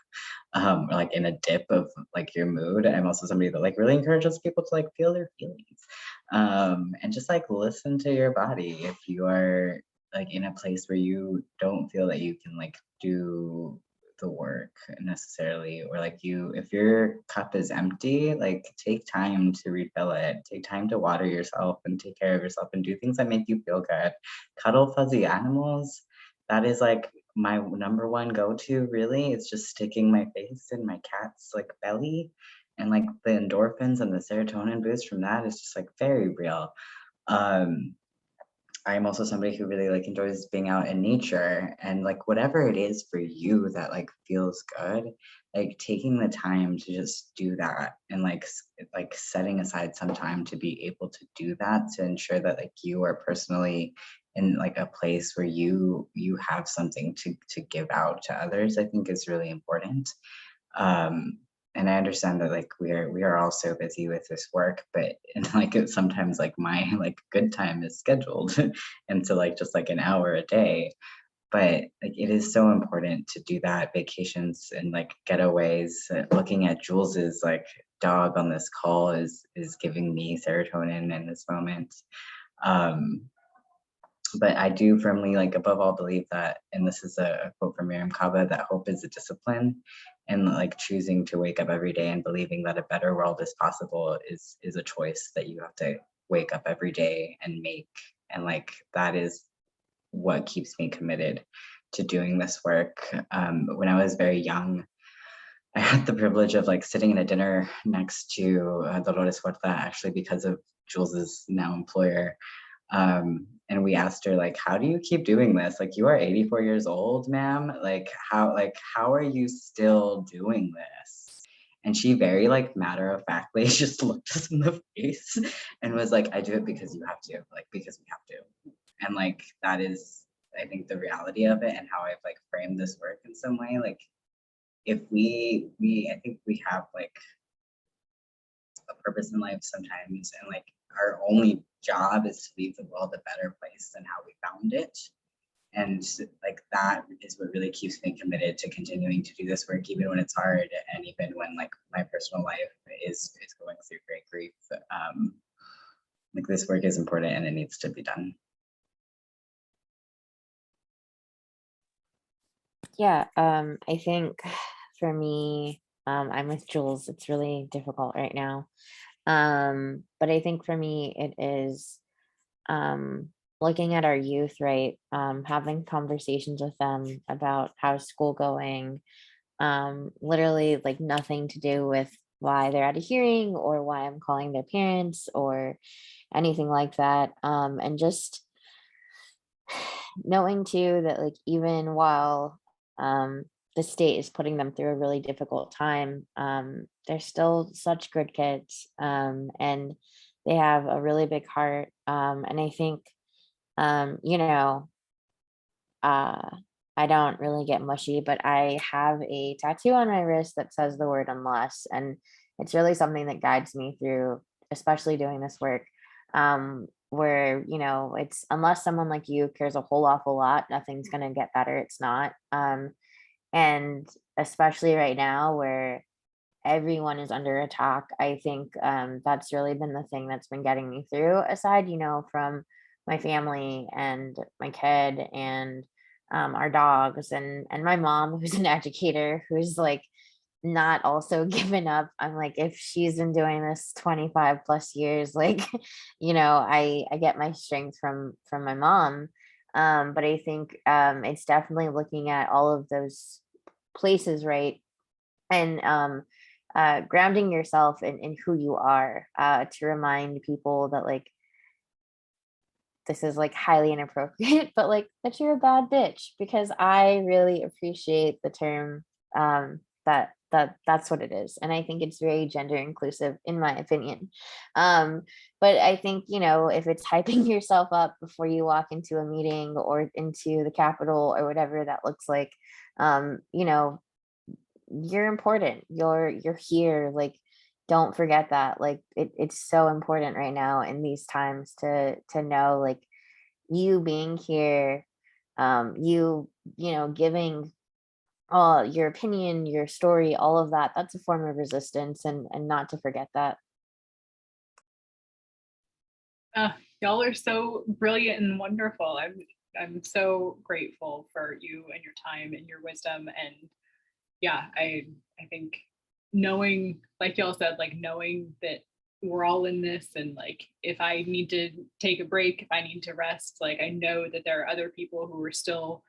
like in a dip of like your mood, I'm also somebody that like really encourages people to like feel their feelings, and just like listen to your body. If you are like in a place where you don't feel that you can like do the work necessarily, or like if your cup is empty, like take time to refill it, take time to water yourself and take care of yourself and do things that make you feel good. Cuddle fuzzy animals, that is like my number one go-to. Really, it's just sticking my face in my cat's like belly, and like the endorphins and the serotonin boost from that is just like very real. I'm also somebody who really like enjoys being out in nature, and like whatever it is for you that like feels good, like taking the time to just do that, and like setting aside some time to be able to do that, to ensure that like you are personally in like a place where you have something to give out to others, I think is really important. And I understand that like we are all so busy with this work, but and like sometimes like my like good time is scheduled into like just like an hour a day. But like it is so important to do that. Vacations and like getaways. Looking at Jules's like dog on this call is giving me serotonin in this moment. Um, but I do firmly, like above all, believe that, and this is a quote from Miriam Kaba, that hope is a discipline, and like choosing to wake up every day and believing that a better world is possible is a choice that you have to wake up every day and make, and like that is what keeps me committed to doing this work. When I was very young, I had the privilege of like sitting in a dinner next to Dolores Huerta, actually because of Jules's now employer. And we asked her like, how do you keep doing this? Like, you are 84 years old, ma'am. Like how are you still doing this? And she very like matter of factly just looked us in the face and was like, I do it because you have to, like because we have to. And like that is, I think, the reality of it, and how I've like framed this work in some way. Like if we I think we have like a purpose in life sometimes, and like our only job is to leave the world a better place than how we found it. And like that is what really keeps me committed to continuing to do this work, even when it's hard, and even when like my personal life is going through great grief. Like this work is important and it needs to be done. Yeah, I think for me, I'm with Jules. It's really difficult right now. But I think for me, it is looking at our youth, right? Having conversations with them about how's school going, literally like nothing to do with why they're at a hearing or why I'm calling their parents or anything like that. And just knowing too that like even while the state is putting them through a really difficult time, they're still such good kids, and they have a really big heart, and I think you know, uh I don't really get mushy, but I have a tattoo on my wrist that says the word unless, and it's really something that guides me through, especially doing this work. Where, it's unless someone like you cares a whole awful lot, nothing's gonna get better. It's not. And especially right now where everyone is under attack, I think that's really been the thing that's been getting me through, aside, from my family and my kid and our dogs and my mom, who's an educator, who's like not also given up. I'm like, if she's been doing this 25 plus years, like, I get my strength from my mom. But I think it's definitely looking at all of those places, right? And grounding yourself in who you are, to remind people that like this is like highly inappropriate, but like that you're a bad bitch, because I really appreciate the term, that's what it is. And I think it's very gender inclusive in my opinion. But I think, you know, if it's hyping yourself up before you walk into a meeting or into the Capitol or whatever that looks like, you know, you're important, you're here, like don't forget that. Like it's so important right now in these times to know like you being here, you know, giving your opinion, your story, all of that, that's a form of resistance, and not to forget that. Y'all are so brilliant and wonderful. I'm so grateful for you and your time and your wisdom. And yeah, I think knowing, like y'all said, like knowing that we're all in this, and like if I need to take a break, if I need to rest, like I know that there are other people who are still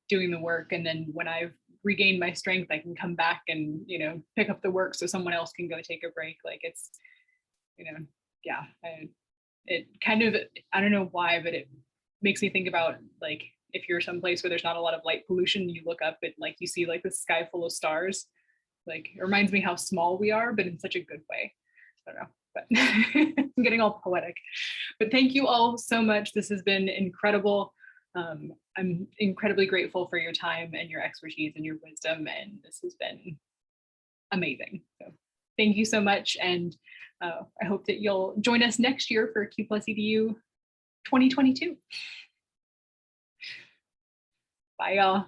doing the work, and then when I've regained my strength, I can come back and, you know, pick up the work so someone else can go take a break. Like it's, you know, yeah, it kind of, I don't know why, but it makes me think about like if you're someplace where there's not a lot of light pollution, you look up and like you see like the sky full of stars. Like it reminds me how small we are, but in such a good way. I don't know, but I'm getting all poetic. But thank you all so much. This has been incredible. I'm incredibly grateful for your time and your expertise and your wisdom, and this has been amazing. So thank you so much, and I hope that you'll join us next year for Q Plus EDU 2022. Bye, y'all.